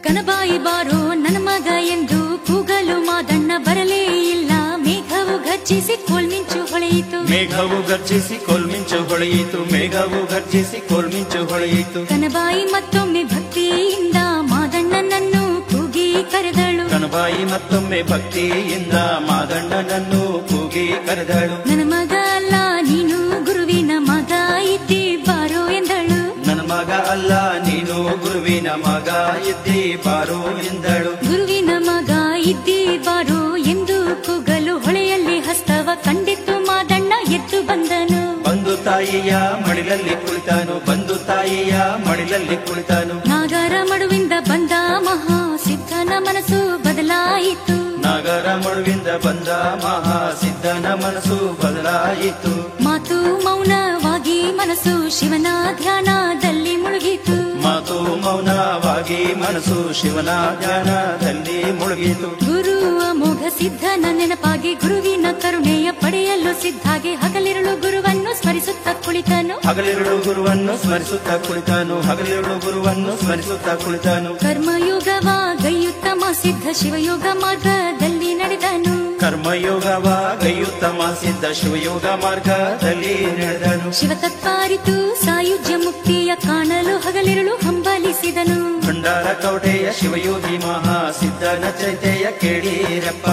ಕನಬಾಯಿ ಬಾರೋ ನನ್ನ ಮಗ ಎಂದು ಕೂಗಲು ಮಾದಣ್ಣ ಬರಲೇ ಇಲ್ಲ. ಮೇಘವು ಗರ್ಜಿಸಿ ಕೋಲ್ಮಿಂಚು ಹೊಳೆಯಿತು.
ಮೇಘವು ಗರ್ಜಿಸಿ ಕೋಲ್ಮಿಂಚು ಹೊಳೆಯಿತು. ಮೇಘವು ಗರ್ಜಿಸಿ ಕೋಲ್ಮಿಂಚು ಹೊಳೆಯಿತು.
ಕನಬಾಯಿ ಮತ್ತೊಮ್ಮೆ ಭಕ್ತಿಯಿಂದ ಮಾದಣ್ಣನನ್ನು ಕೂಗಿ ಕರೆದಳು.
ಕನಬಾಯಿ ಮತ್ತೊಮ್ಮೆ ಭಕ್ತಿಯಿಂದ ಮಾದಣ್ಣನನ್ನು ಕೂಗಿ ಕರೆದಳು.
ನನ್ನ ಮಗ ಅಲ್ಲ ನೀನು ಗುರುವಿನ ಮಗ ಇದ್ದಿ ಬಾರೋ ಎಂದಳು.
ನನ್ನ ಮಗ ಅಲ್ಲ ನೀನು ಗುರುವಿನ ಮಗ ಇದ್ದಿ ಬಾರೋ ಎಂದಳು.
ಗುರುವಿನ ಮಗ ಇದ್ದಿ ಬಾರೋ ಎಂದು ಕೂಗಲು ಹೊಳೆಯಲ್ಲಿ ಹಸ್ತವ ಕಂಡಿತ್ತು ಮಾದಣ್ಣ ಎದ್ದು ಬಂದನು.
ಬಂದು ತಾಯಿಯ ಮಡಿಲಲ್ಲಿ ಕುಳಿತಾನು. ಬಂದು ತಾಯಿಯ ಮಡಿಲಲ್ಲಿ ಕುಳಿತಾನು.
ನಾಗರ ಮಡುವಿಂದ ಬಂದ ಮಹಾ ಸಿದ್ಧನ ಮನಸ್ಸು ಬದಲಾಯಿತು.
ನಾಗರ ಮಡುವಿಂದ ಬಂದ ಮಹಾ ಸಿದ್ಧನ ಮನಸ್ಸು ಬದಲಾಯಿತು.
ಮಾತು ಮೌನವಾಗಿ ಮನಸ್ಸು ಶಿವನ ಧ್ಯಾನದಲ್ಲಿ ಮುಳುಗಿತು.
ಮಾತು ಮೌನವಾಗಿ ಮನಸ್ಸು ಶಿವನ ಧ್ಯಾನದಲ್ಲಿ ಮುಳುಗಿತು.
ಗುರು ಅಮೋಘ ಸಿದ್ಧನ ನೆನಪಾಗಿ ಗುರುವಿನ ಕರುಣೆಯ ಪಡೆಯಲು ಸಿದ್ಧಾಗಿ ಹಗಲಿರುಳು ಗುರುವನ್ನು ಸ್ಮರಿಸುತ್ತ ಕುಳಿತನು.
ಹಗಲಿರುಳು ಗುರುವನ್ನು ಸ್ಮರಿಸುತ್ತ ಕುಳಿತಾನು. ಹಗಲಿರುಳು ಗುರುವನ್ನು ಸ್ಮರಿಸುತ್ತ ಕುಳಿತಾನು.
ಕರ್ಮಯೋಗವ ಗೈಯುತ್ತಮ ಸಿದ್ಧ ಶಿವಯೋಗ ಮಾರ್ಗದಲ್ಲಿ ನಡೆದನು.
ಕರ್ಮಯೋಗವ ಗೈಯುತ್ತಮ ಸಿದ್ಧ ಶಿವಯೋಗ ಮಾರ್ಗದಲ್ಲಿ ನಡೆದನು.
ಶಿವತತ್ವ ಅರಿತು ಸಾಯುಜ್ಯ ಮುಕ್ತಿಯ ಕಾಣಲು ಹಗಲಿರುಳು ಹಂಬಲಿಸಿದನು.
ಭಂಡಾರ ಕೋಟೆಯ ಶಿವಯೋಗಿ ಮಹಾ ಸಿದ್ಧನ ಚರಿತೆಯ ಕೇಳಿರಪ್ಪ.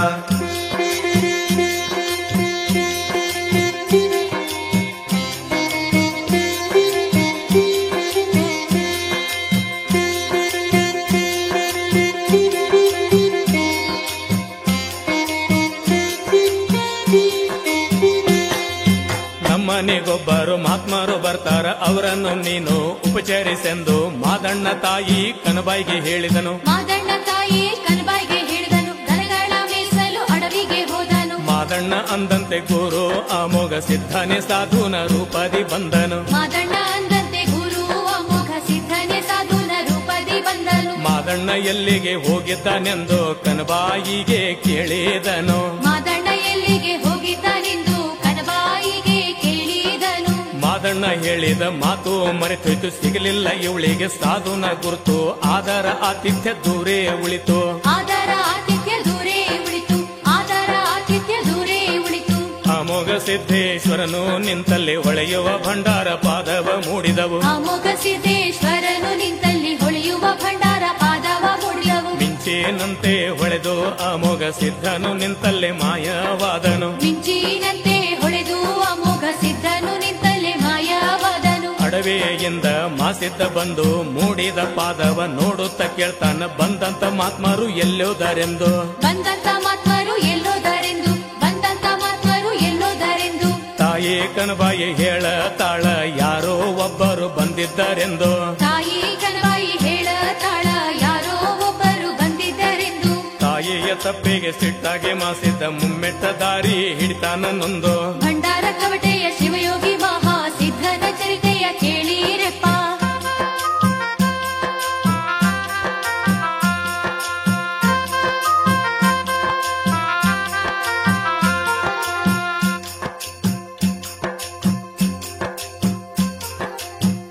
ಮನೆಗೊಬ್ಬರು ಮಹಾತ್ಮರು ಬರ್ತಾರ, ಅವರನ್ನು ನೀನು ಉಪಚರಿಸೆಂದು ಮಾದಣ್ಣ ತಾಯಿ ಕನಬಾಯಿಗೆ ಹೇಳಿದನು.
ಮಾದಣ್ಣ ತಾಯಿ ಕನಬಾಯಿಗೆ ಹೇಳಿದನು. ದನಗಳ ಮೇಯಿಸಲು ಅಡವಿಗೆ ಹೋದನು.
ಮಾದಣ್ಣ ಅಂದಂತೆ ಗುರು ಅಮೋಘ ಸಿದ್ಧನೇ ಸಾಧುನ ರೂಪದಿ ಬಂದನು.
ಮಾದಣ್ಣ ಅಂದಂತೆ ಗುರು ಅಮೋಘ ಸಿದ್ಧನೇ ಸಾಧುನ ರೂಪದಿ ಬಂದನು.
ಮಾದಣ್ಣ ಎಲ್ಲಿಗೆ ಹೋಗಿದ್ದಾನೆಂದು ಕನಬಾಯಿಗೆ ಕೇಳಿದನು.
ಮಾದಣ್ಣ ಎಲ್ಲಿಗೆ ಹೋಗಿದ್ದಾನೆಂದು ಕನಬಾಯಿಗೆ ಕೇಳಿದನು.
ಮಾದಣ್ಣ ಹೇಳಿದ ಮಾತು ಮರೆತೋಯ್ತು, ಸಿಗಲಿಲ್ಲ ಇವಳಿಗೆ ಸಾಧುನ ಗುರುತು. ಆದರ ಆತಿಥ್ಯ ದೂರೇ ಉಳಿತು.
ಆದರ ಆತಿಥ್ಯ ದೂರೇ ಉಳಿತು. ಆದರ ಆತಿಥ್ಯ ದೂರೇ ಉಳಿತು.
ಅಮೋಘ ಸಿದ್ದೇಶ್ವರನು ನಿಂತಲ್ಲಿ ಹೊಳೆಯುವ ಭಂಡಾರ ಪಾದವ ಮೂಡಿದವು.
ಅಮೋಘ ಸಿದ್ದೇಶ್ವರನು ನಿಂತಲ್ಲಿ ಹೊಳೆಯುವ ಭಂಡಾರ ಪಾದವ ಮೂಡಿದವು.
ಮಿಂಚಿನಂತೆ ಹೊಳೆದು ಅಮೋಘ ಸಿದ್ಧನು ನಿಂತಲ್ಲಿ ಮಾಯವಾದನು.
ಮಿಂಚಿನಂತೆ ಹೊಳೆದು ಅಮೋಘ ಸಿದ್ಧನು ನಿಂತಲ್ಲಿ ಮಾಯವಾದನು.
ಅಡವೆಯಿಂದ ಮಾಸಿದ್ದ ಬಂದು ಮೂಡಿದ ಪಾದವ ನೋಡುತ್ತ ಕೇಳ್ತಾನ, ಬಂದಂತ ಮಾತ್ಮರು ಎಲ್ಲೋದರೆಂದು.
ಬಂದಂತ ಮಾತ್ಮರು ಎಲ್ಲೋದರೆಂದು. ಬಂದಂತ ಮಾತ್ಮರು ಎಲ್ಲೋದರೆಂದು.
ತಾಯಿ ಕನಬಾಯಿ ಹೇಳತಾಳ, ಯಾರೋ ಒಬ್ಬರು ಬಂದಿದ್ದರೆಂದು.
ತಾಯಿ ಕನಬಾಯಿ ಹೇಳತಾಳ, ಯಾರೋ ಒಬ್ಬರು ಬಂದಿದ್ದರೆಂದು.
ತಾಯಿಯ ತಪ್ಪಿಗೆ ಸಿಟ್ಟಾಗಿ ಮಾಸಿದ್ದ ಮುಮ್ಮೆಟ್ಟ ದಾರಿ ಹಿಡಿತಾನ ನೊಂದು.
ಭಂಡಾರ ಕವಟೆಯ ಶಿವಯೋಗಿ ಮಹಾ ಸಿದ್ಧನ ಚರಿತೆಯ ಕೇಳಿರಪ್ಪ.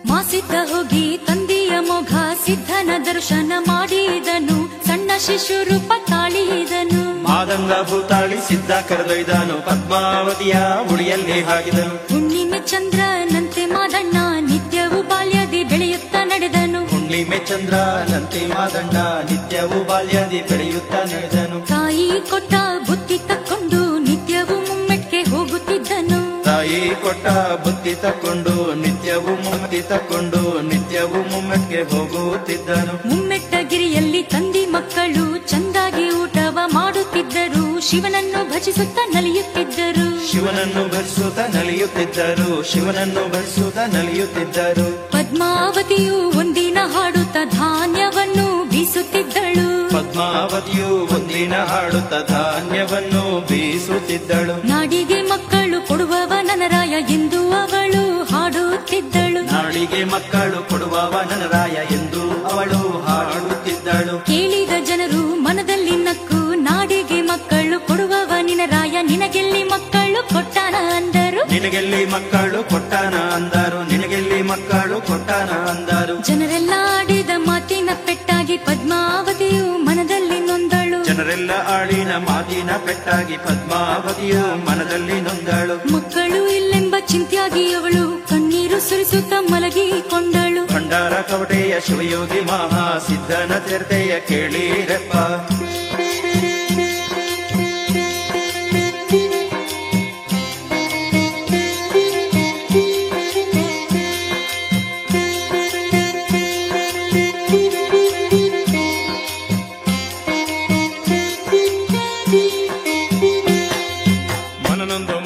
ಮಾಸಿದ್ದ ಹೋಗಿ ತಂದಿ ಅಮೋಘ ಸಿದ್ಧನ ದರ್ಶನ ಮಾಡಿದನು, ಸಣ್ಣ ಶಿಶು ರೂಪ ತಾಳಿದನು.
ಮಾದಂಗ ಭೂತಾಳಿ ಸಿದ್ಧ ಕರೆದೊಯ್ದನು, ಪದ್ಮಾವತಿಯ ಉಳಿಯಲ್ಲಿ ಹಾಕಿದನು.
ಹುಣ್ಣಿಮೆ ಚಂದ್ರನಂತೆ ಮಾದಣ್ಣ ನಿತ್ಯವೂ ಬಾಲ್ಯದಿ ಬೆಳೆಯುತ್ತ ನಡೆದನು.
ಹುಣ್ಣಿಮೆ ಚಂದ್ರನಂತೆ ಮಾದಣ್ಣ ನಿತ್ಯವೂ ಬಾಲ್ಯದಿ ಬೆಳೆಯುತ್ತ ನಡೆದನು.
ತಾಯಿ ಕೊಟ್ಟ ಬುತ್ತಿ ತಕ್ಕೊಂಡು ನಿತ್ಯವೂ ಮುಮ್ಮೆಟ್ಗೆ ಹೋಗುತ್ತಿದ್ದನು.
ತಾಯಿ ಕೊಟ್ಟ ಬುತ್ತಿ ತಕ್ಕೊಂಡು ನಿತ್ಯವೂ ಮುಮ್ಮತಿ ತಕ್ಕೊಂಡು ನಿತ್ಯವೂ ಮುಮ್ಮೆಟ್ಗೆ ಹೋಗುತ್ತಿದ್ದನು.
ಮುಮ್ಮೆಟ್ಟಗಿರಿಯಲ್ಲಿ ತಂದಿ ಮಕ್ಕಳು ಚಂದಾಗಿ ಊಟವ ಮಾಡುತ್ತಿದ್ದರು, ಶಿವನನ್ನು ಭಜಿಸುತ್ತ ನಲಿಯುತ್ತಿದ್ದರು.
ಶಿವನನ್ನು ಭಜಿಸುತ್ತ ನಲಿಯುತ್ತಿದ್ದರು, ಶಿವನನ್ನು ಭಜಿಸುತ್ತ ನಲಿಯುತ್ತಿದ್ದರು.
ಪದ್ಮಾವತಿಯು ಒಂದಿನ ಹಾಡುತ್ತ ಧಾನ್ಯವನ್ನು ಬೀಸುತ್ತಿದ್ದಳು.
ಪದ್ಮಾವತಿಯು ಒಂದಿನ ಹಾಡುತ್ತ ಧಾನ್ಯವನ್ನು ಬೀಸುತ್ತಿದ್ದಳು.
ನಾಡಿಗೆ ಮಕ್ಕಳು ಕೊಡುವವ ನನರಾಯ ಎಂದು ಅವಳು ಹಾಡುತ್ತಿದ್ದಳು.
ನಾಡಿಗೆ ಮಕ್ಕಳು ಕೊಡುವವ ನನರಾಯ ಎಂದು ಅವಳು ಹಾಡುತ್ತಿದ್ದಳು.
ಕೇಳಿದ ಜನರು ಮನದಲ್ಲಿ ನಕ್ಕು, ನಾಡಿಗೆ ಮಕ್ಕಳು ಕೊಡುವವ ನಿನರಾಯ ನಿನಗೆಲ್ಲಿ ಮಕ್ಕಳು ಕೊಟ್ಟಾನ ಅಂದರು.
ನಿನಗೆಲ್ಲಿ ಮಕ್ಕಳು ಕೊಟ್ಟಾನ ಅಂದರು, ನಿನಗೆಲ್ಲಿ ಮಕ್ಕಳು ಕೊಟ್ಟಾನ ಅಂದರು.
ಜನರೆಲ್ಲ ಆಡಿದ ಮಾತಿನ ಪೆಟ್ಟಾಗಿ ಪದ್ಮಾವತಿಯು ಮನದಲ್ಲಿ ನೊಂದಳು.
ಜನರೆಲ್ಲ ಆಡಿನ ಮಾತಿನ ಪೆಟ್ಟಾಗಿ ಪದ್ಮಾವತಿಯು ಮನದಲ್ಲಿ ನೊಂದಳು.
ಮಕ್ಕಳು ಇಲ್ಲೆಂಬ ಚಿಂತೆಯಾಗಿ ಅವಳು ಕಣ್ಣೀರು ಸುರಿಸುತ್ತ ಮಲಗಿಕೊಂಡಳು.
ಭಂಡಾರ ಕವಟೆಯ ಶಿವಯೋಗಿ ಮಹಾ ಸಿದ್ಧನ ಚರ್ತೆಯ ಕೇಳಿರಪ್ಪ.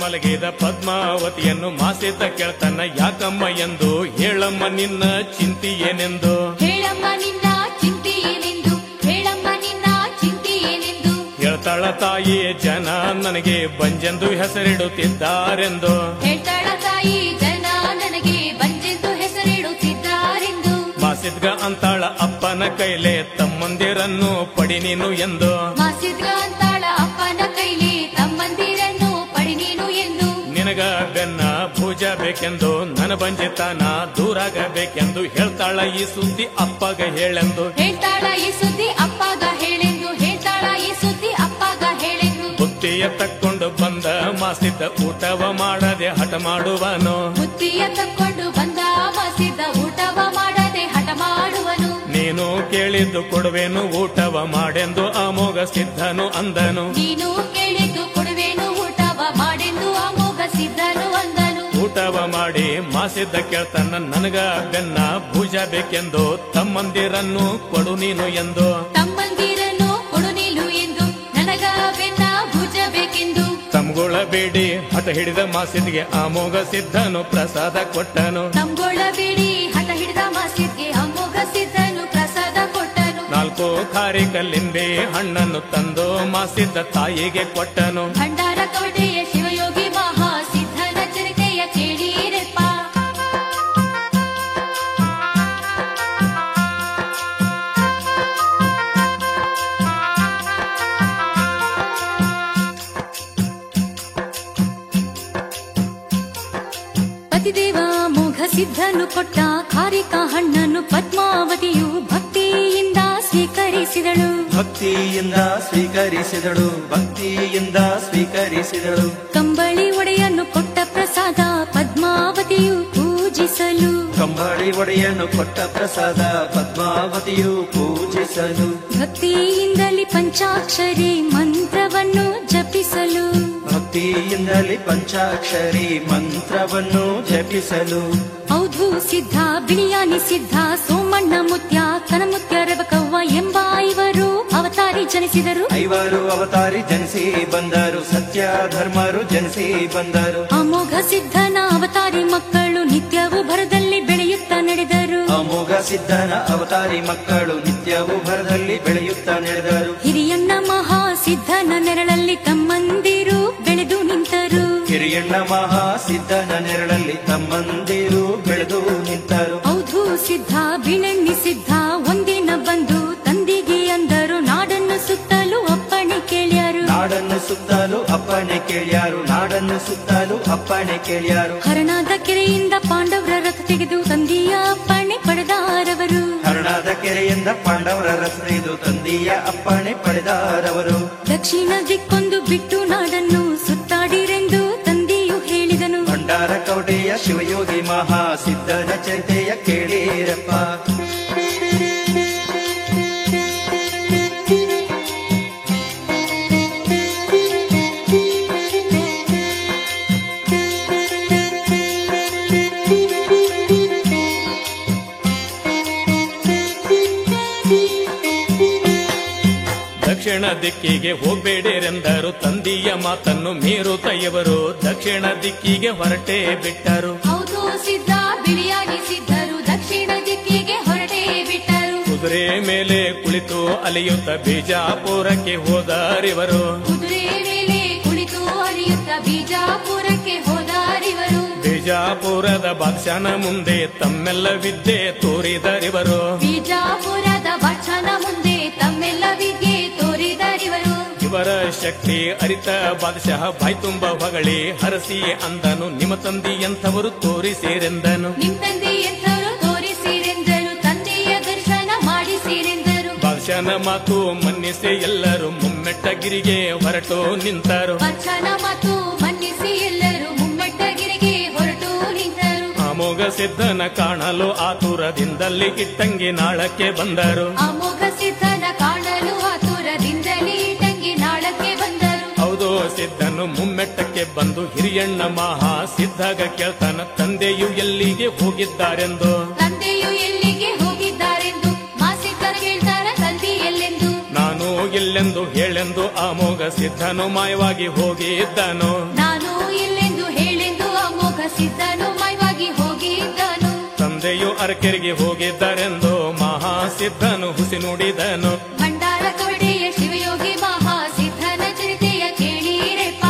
ಮಲಗಿದ ಪದ್ಮಾವತಿಯನ್ನು ಮಾಸಿದ ಕೇಳ್ತಾನ, ಯಾಕಮ್ಮ ಎಂದು ಹೇಳಮ್ಮ ನಿನ್ನ ಚಿಂತೆಯೇನೆಂದು.
ಹೇಳಮ್ಮ ನಿನ್ನ ಚಿಂತೆಯೇನೆಂದು, ಹೇಳಮ್ಮ ನಿನ್ನ ಚಿಂತೆಯೇನೆಂದು.
ಹೇಳ್ತಾಳ ತಾಯಿ ಜನ ನನಗೆ ಬಂಜೆಂದು ಹೆಸರಿಡುತ್ತಿದ್ದಾರೆಂದು.
ಹೇಳ್ತಾಳ ತಾಯಿ ಜನ ನನಗೆ ಬಂಜೆಂದು ಹೆಸರಿಡುತ್ತಿದ್ದಾರೆಂದು.
ಮಾಸಿದ್ಗ ಅಂತಾಳ ಅಪ್ಪನ ಕೈಲೆ ತಮ್ಮಂದಿರನ್ನು ಪಡಿ ನೀನು ಎಂದು.
ಮಾಸಿದ್ಗ ಅಂತಾಳ ಅಪ್ಪನ ಕೈಲಿ ತಮ್ಮಂದಿರನ್ನು ಪಡಿ ನೀನು ಎಂದು.
ನಿನಗ ಬೆನ್ನ ಭುಜ ಬೇಕೆಂದು ನನ್ನ ಬಂಜಿತಾನ ದೂರಾಗಬೇಕೆಂದು ಹೇಳ್ತಾಳ ಈ ಸುದ್ದಿ ಅಪ್ಪಗ ಹೇಳೆಂದು.
ಹೇಳ್ತಾಳ ಈ ಸುದ್ದಿ ಅಪ್ಪಗ ಹೇಳೆಂದು, ಹೇಳ್ತಾಳ ಈ ಸುದ್ದಿ ಅಪ್ಪಗ ಹೇಳೆಂದು.
ಬುತ್ತಿಯ ತಕ್ಕೊಂಡು ಬಂದ ಮಾಸಿದ್ದ ಊಟವ ಮಾಡದೆ ಹಠ ಮಾಡುವನು.
ಬುತ್ತಿಯ ತಕ್ಕೊಂಡು ಬಂದ ಮಾಸಿದ್ದ ಊಟವ ಮಾಡದೆ ಹಠ ಮಾಡುವನು.
ನೀನು ಕೇಳಿದ್ದು ಕೊಡುವೆನು ಊಟವ ಮಾಡೆಂದು ಅಮೋಘ ಸಿದ್ಧನು ಅಂದನು.
ನೀನು ಕೇಳಿದ್ದು ಕೊಡುವೆನು ಊಟವ ಮಾಡೆಂದು ಅಮೋಘ ಸಿದ್ಧನು ಅಂದನು.
ಊಟವ ಮಾಡಿ ಮಾಸಿದ್ದ ಕೇಳ್ತಾನ, ನನಗ ಬೆನ್ನ ಭುಜ ಬೇಕೆಂದು ತಮ್ಮಂದಿರನ್ನು ಕೊಡು ನೀನು ಎಂದು.
ತಮ್ಮಂದಿರನ್ನು ಕೊಡು ನೀನು ಎಂದು, ನನಗ ಬೆನ್ನ ಭುಜ ಬೇಕೆಂದು.
ತಮ್ಗೊಳ ಬೇಡಿ ಹಠ ಹಿಡಿದ ಮಾಸಿದ್ಗೆ ಅಮೋಘ ಸಿದ್ಧನು ಪ್ರಸಾದ ಕೊಟ್ಟನು.
ತಮ್ಗೊಳ ಬೇಡಿ ಹಠ ಹಿಡಿದ ಮಾಸಿದ್ಗೆ ಅಮೋಘ ಸಿದ್ಧನು ಪ್ರಸಾದ ಕೊಟ್ಟನು.
4 ಖಾರಿ ಕಲ್ಲಿಂಬೆ ಹಣ್ಣನ್ನು ತಂದು ಮಾಸಿದ್ದ ತಾಯಿಗೆ ಕೊಟ್ಟನು.
ಭಂಡಾರ ಕವಟೆಯ ಶಿವಯೋಗಿ ಮಹಾ ಸಿದ್ಧನ ಚರಿತೆಯ ಕೇಳಿರಪ್ಪ. ಪತಿದೇವ ಮೋಘ ಸಿದ್ಧನು ಕೊಟ್ಟ ಖಾರಿಕ ಹಣ್ಣನ್ನು ಪದ್ಮಾವತಿಯು ಭಕ್ತಿಯಿಂದ ಸ್ವೀಕರಿಸಿದಳು.
ಭಕ್ತಿಯಿಂದ ಸ್ವೀಕರಿಸಿದಳು, ಭಕ್ತಿಯಿಂದ ಸ್ವೀಕರಿಸಿದಳು.
ಕಂಬಳಿ ಒಡೆಯನ್ನು ಕೊಟ್ಟ ಪ್ರಸಾದ ಪದ್ಮಾವತಿಯು ಪೂಜಿಸಲು.
ಕಂಬಳಿ ಒಡೆಯನ್ನು ಕೊಟ್ಟ ಪ್ರಸಾದ ಪದ್ಮಾವತಿಯು ಪೂಜಿಸಲು.
ಭಕ್ತಿಯಿಂದಲೇ ಪಂಚಾಕ್ಷರಿ ಮಂತ್ರವನ್ನು ಜಪಿಸಲು.
ಭಕ್ತಿಯಿಂದಲೇ ಪಂಚಾಕ್ಷರಿ ಮಂತ್ರವನ್ನು ಜಪಿಸಲು.
ಹೌದು ಸಿದ್ಧ, ಬಿಳಿಯಾನಿ ಸಿದ್ಧ, ಸೋಮಣ್ಣ ಮುತ್ಯ, ಕನಮುತ್ಯ ರಬಕವ್ವ ಎಂಬ 5 ಅವತಾರಿ ಜನಿಸಿದರು.
5 ಅವತಾರಿ ಜನಿಸಿ ಬಂದರು, ಸತ್ಯ ಧರ್ಮರು ಜನಿಸಿ ಬಂದರು.
ಅಮೋಘ ಸಿದ್ಧನ ಅವತಾರಿ ಮಕ್ಕಳು ನಿತ್ಯವೂ ಭರದಲ್ಲಿ ಬೆಳೆಯುತ್ತ ನಡೆದರು.
ಅಮೋಘ ಸಿದ್ಧನ ಅವತಾರಿ ಮಕ್ಕಳು ನಿತ್ಯವೂ ಭರದಲ್ಲಿ ಬೆಳೆಯುತ್ತ ನಡೆದರು.
ಹಿರಿಯಣ್ಣ ಮಹಾ ಸಿದ್ಧನ ನೆರಳಲ್ಲಿ ತಮ್ಮಂದಿರು ಬೆಳೆದು ನಿಂತರು.
ಹಿರಿಯಣ್ಣ ಮಹಾ ಸಿದ್ಧನ ನೆರಳಲ್ಲಿ ತಮ್ಮಂದಿರು ಬೆಳೆದು ನಿಂತರು.
ಹೌದು ಸಿದ್ಧ, ಬಿಳೆಣ್ಣಿ ಸಿದ್ಧ ಒಂದಿನ ಬಂದು ತಂದಿಗೆ ಅಂದರು. ನಾಡನ್ನು ಸುತ್ತಲೂ ಅಪ್ಪಣೆ ಕೇಳ್ಯಾರು.
ನಾಡನ್ನು ಸುತ್ತಲೂ ಅಪ್ಪಣೆ ಕೇಳ್ಯಾರು, ನಾಡನ್ನು ಸುತ್ತಲೂ ಅಪ್ಪಣೆ ಕೇಳ್ಯಾರು.
ಹರಣಾದ ಕೆರೆಯಿಂದ ಪಾಂಡವರ ರಥ ತೆಗೆದು ತಂದೆಯ ಅಪ್ಪಣೆ ಪಡೆದಾರವರು.
ಸೇನೆಯಿಂದ ಪಾಂಡವರ ರಸನೆದು ತಂದೆಯ ಅಪ್ಪಣೆ ಪಡೆದಾರವರು.
ದಕ್ಷಿಣ ದಿಕ್ಕೊಂದು ಬಿಟ್ಟು ನಾಡನ್ನು ಸುತ್ತಾಡಿರೆಂದು ತಂದೆಯು ಹೇಳಿದನು.
ಭಂಡಾರ ಕೌಟೆಯ ಶಿವಯೋಗಿ ಮಹಾಸಿದ್ಧನ ಚರಿತೆಯ ಕೇಳಿರಪ್ಪ.
ದಕ್ಷಿಣ ದಿಕ್ಕಿಗೆ ಹೋಗಬೇಡಿರೆಂದರು, ತಂದೆಯ ಮಾತನ್ನು ಮೀರುತ್ತ ಇವರು ದಕ್ಷಿಣ ದಿಕ್ಕಿಗೆ ಹೊರಟೇ ಬಿಟ್ಟರು.
ಹೌದು ಸಿದ್ಧ ಬಿಳಿಯಾಗಿ ಸಿದ್ಧರು ದಕ್ಷಿಣ ದಿಕ್ಕಿಗೆ ಹೊರಟೇ ಬಿಟ್ಟರು.
ಕುದುರೆ ಮೇಲೆ ಕುಳಿತು ಅಲಿಯುತ್ತ ಬಿಜಾಪುರಕ್ಕೆ ಹೋದಾರಿವರು.
ಕುದುರೆ ಮೇಲೆ ಕುಳಿತು ಅಲಿಯುತ್ತ ಬಿಜಾಪುರಕ್ಕೆ ಹೋದಾರಿವರು.
ಬಿಜಾಪುರದ ಬಾದಶಾನ ಮುಂದೆ ತಮ್ಮೆಲ್ಲ ವಿದ್ಯೆ ತೋರಿದರಿವರು.
ಬಿಜಾಪುರದ ಬಾದಶಾನ ಮುಂದೆ ತಮ್ಮೆಲ್ಲ ವಿದ್ಯೆ ತೋರಿದರಿವರು.
ಇವರ ಶಕ್ತಿ ಅರಿತ ಬಾದಶಾಹ ಬಾಯಿ ತುಂಬ ಹೊಗಳಿ ಹರಸಿ ಅಂದನು, ನಿಮ್ಮ ತಂದೆ ಎಂಥವರು ತೋರಿಸಿರೆಂದನು.
ನಿಮ್ ತಂದೆ ಎಂಥವರು ತೋರಿಸಿರೆಂದರು, ತಂದೆಯ ದರ್ಶನ ಮಾಡಿಸಿರೆಂದರು.
ಬಾದಶಾಹನ ಮಾತು ಮನ್ನಿಸಿ ಎಲ್ಲರೂ ಮುಮ್ಮೆಟ್ಟಗಿರಿಗೆ ಹೊರಟು ನಿಂತರು.
ಬಾದಶಾಹನ ಮಾತು ಮನ್ನಿಸಿ ಎಲ್ಲರೂ ಮುಮ್ಮೆಟ್ಟಗಿರಿಗೆ ಹೊರಟು ನಿಂತರು.
ಅಮೋಘ ಸಿದ್ಧನ ಕಾಣಲು ಆತುರದಿಂದಲ್ಲಿ ಇಟ್ಟಂಗಿ ನಾಳಕ್ಕೆ ಬಂದರು.
ಅಮೋಘ ಸಿದ್ಧನ ಕಾಣಲು ಆತುರದಿಂದಲೇ ಇಟ್ಟಂಗಿ ನಾಳಕ್ಕೆ ಬಂದರು.
ಹೌದು ಸಿದ್ಧನು ಮುಮ್ಮೆಟ್ಟಕ್ಕೆ ಬಂದು ಹಿರಿಯಣ್ಣ ಮಹಾ ಸಿದ್ಧಾಗ ಕೇಳ್ತಾನ, ತಂದೆಯು ಎಲ್ಲಿಗೆ ಹೋಗಿದ್ದಾರೆಂದು.
ತಂದೆಯು ಎಲ್ಲಿಗೆ ಹೋಗಿದ್ದಾರೆಂದು ಮಾಸಿದ್ಧರು ಕೇಳ್ತಾರ, ತಂದೆ ಎಲ್ಲೆಂದು.
ನಾನು ಎಲ್ಲೆಂದು ಹೇಳೆಂದು ಅಮೋಘ ಸಿದ್ಧನು ಮಾಯವಾಗಿ ಹೋಗಿದ್ದನು.
ನಾನು ಎಲ್ಲೆಂದು ಹೇಳೆಂದು ಅಮೋಘ ಸಿದ್ಧನು ಮಾಯವಾಗಿ ಹೋಗಿದ್ದನು.
ತಂದೆಯು ಅರಕೆರೆಗೆ ಹೋಗಿದ್ದಾರೆಂದು ಮಹಾ ಸಿದ್ಧನು ಹುಸಿ ನುಡಿದನು.
ಭಂಡಾರ ಕವಡೆಯ ಶಿವಯೋಗಿ ಮಹಾ ಸಿದ್ಧನ ಚರಿತೆಯ ಕೇಳಿರೆಪ್ಪ.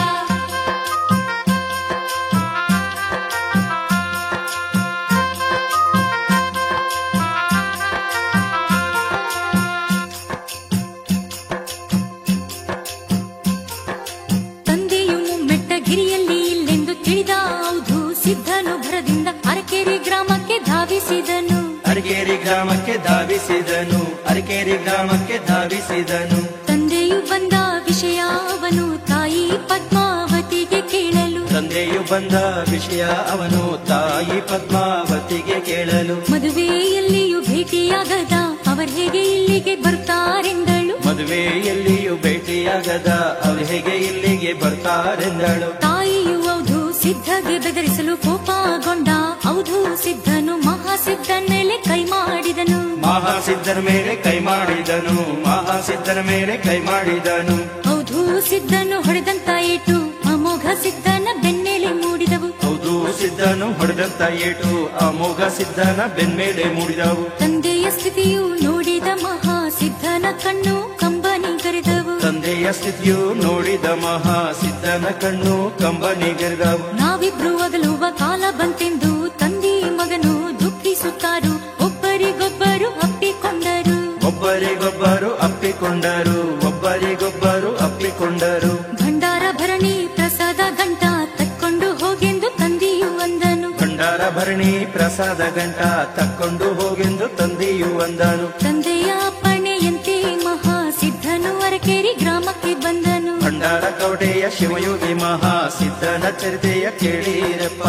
ತಂದೆಯು ಮುಮ್ಮೆಟ್ಟಗಿರಿಯಲ್ಲಿ ಇಲ್ಲೆಂದು ತಿಳಿದ ಹೌದು ಸಿದ್ಧನು ಭರದಿಂದ ಅರಕೆರೆ ಗ್ರಾಮಕ್ಕೆ ಧಾವಿಸಿದನು.
ಅರಕೇರಿ ಗ್ರಾಮಕ್ಕೆ ಧಾವಿಸಿದನು. ಅರಕೇರಿ ಗ್ರಾಮಕ್ಕೆ ಧಾವಿಸಿದನು.
ತಂದೆಯು ಬಂದ ವಿಷಯ ಅವನು ತಾಯಿ ಪದ್ಮಾವತಿಗೆ ಕೇಳಲು.
ತಂದೆಯು ಬಂದ ವಿಷಯ ಅವನು ತಾಯಿ ಪದ್ಮಾವತಿಗೆ ಕೇಳಲು.
ಮದುವೆಯಲ್ಲಿಯೂ ಭೇಟಿಯಾಗದ ಅವರು ಹೇಗೆ ಇಲ್ಲಿಗೆ ಬರ್ತಾರೆಂದಳು.
ಮದುವೆಯಲ್ಲಿಯೂ ಭೇಟಿಯಾಗದ ಅವರು ಹೇಗೆ ಇಲ್ಲಿಗೆ ಬರ್ತಾರೆಂದಳು.
ತಾಯಿಯು ಹೌದು ಸಿದ್ಧಗೆ ಬೆದರಿಸಲು ಕೋಪಗೊಂಡ ಹೌದು ಸಿದ್ಧನು ಮಹಾಸಿದ್ಧನ ಮೇಲೆ ಕೈ ಮಾಡಿದನು.
ಮಹಾಸಿದ್ಧನ ಮೇಲೆ ಕೈ ಮಾಡಿದನು. ಮಹಾಸಿದ್ಧನ ಮೇಲೆ ಕೈ ಮಾಡಿದನು.
ಹೌದು ಸಿದ್ಧನು ಹೊಡೆದಂತ ಏಟು ಅಮೋಘ ಸಿದ್ಧನ ಬೆನ್ಮೇಲೆ ಮೂಡಿದವು.
ಹೌದು ಸಿದ್ಧನು ಹೊಡೆದಂತ ಏಟು ಅಮೋಘ ಸಿದ್ಧನ ಬೆನ್ಮೇಲೆ ಮೂಡಿದವು.
ತಂದೆಯ ಸ್ಥಿತಿಯು ನೋಡಿದ ಮಹಾಸಿದ್ಧನ ಕಣ್ಣು ಕಂಬನಿಗರೆದವು.
ತಂದೆಯ ಸ್ಥಿತಿಯು ನೋಡಿದ ಮಹಾಸಿದ್ಧನ ಕಣ್ಣು ಕಂಬನಿಗರೆದವು.
ನಾವಿಬ್ರು ಅಗಲುವ ಕಾಲ ಬಂತೆಂದು ತಂದೆ ಮಗನು ದುಃಖಿಸುತ್ತಾರು. ಒಬ್ಬರಿಗೊಬ್ಬರು ಅಪ್ಪಿಕೊಂಡರು.
ಒಬ್ಬರಿಗೊಬ್ಬರು ಅಪ್ಪಿಕೊಂಡರು. ಒಬ್ಬರಿಗೊಬ್ಬರು ಅಪ್ಪಿಕೊಂಡರು.
ಭಂಡಾರ ಭರಣಿ ಪ್ರಸಾದ ಗಂಟ ತಕ್ಕೊಂಡು ಹೋಗೆಂದು ತಂದೆಯು ಅಂದನು.
ಭಂಡಾರ ಭರಣಿ ಪ್ರಸಾದ ಗಂಟ ತಕ್ಕೊಂಡು ಹೋಗೆಂದು ತಂದೆಯು ಅಂದನು.
ತಂದೆಯ ಅಪ್ಪಣೆಯಂತೆ ಮಹಾಸಿದ್ಧನು ಅರಕೇರಿ ಗ್ರಾಮಕ್ಕೆ ಬಂದನು.
ಭಂಡಾರ ಕವಟೆಯ ಶಿವಯೋಗಿ ಮಹಾಸಿದ್ಧನ ಚರಿತೆಯ ಕೇಳಿರಪ್ಪ.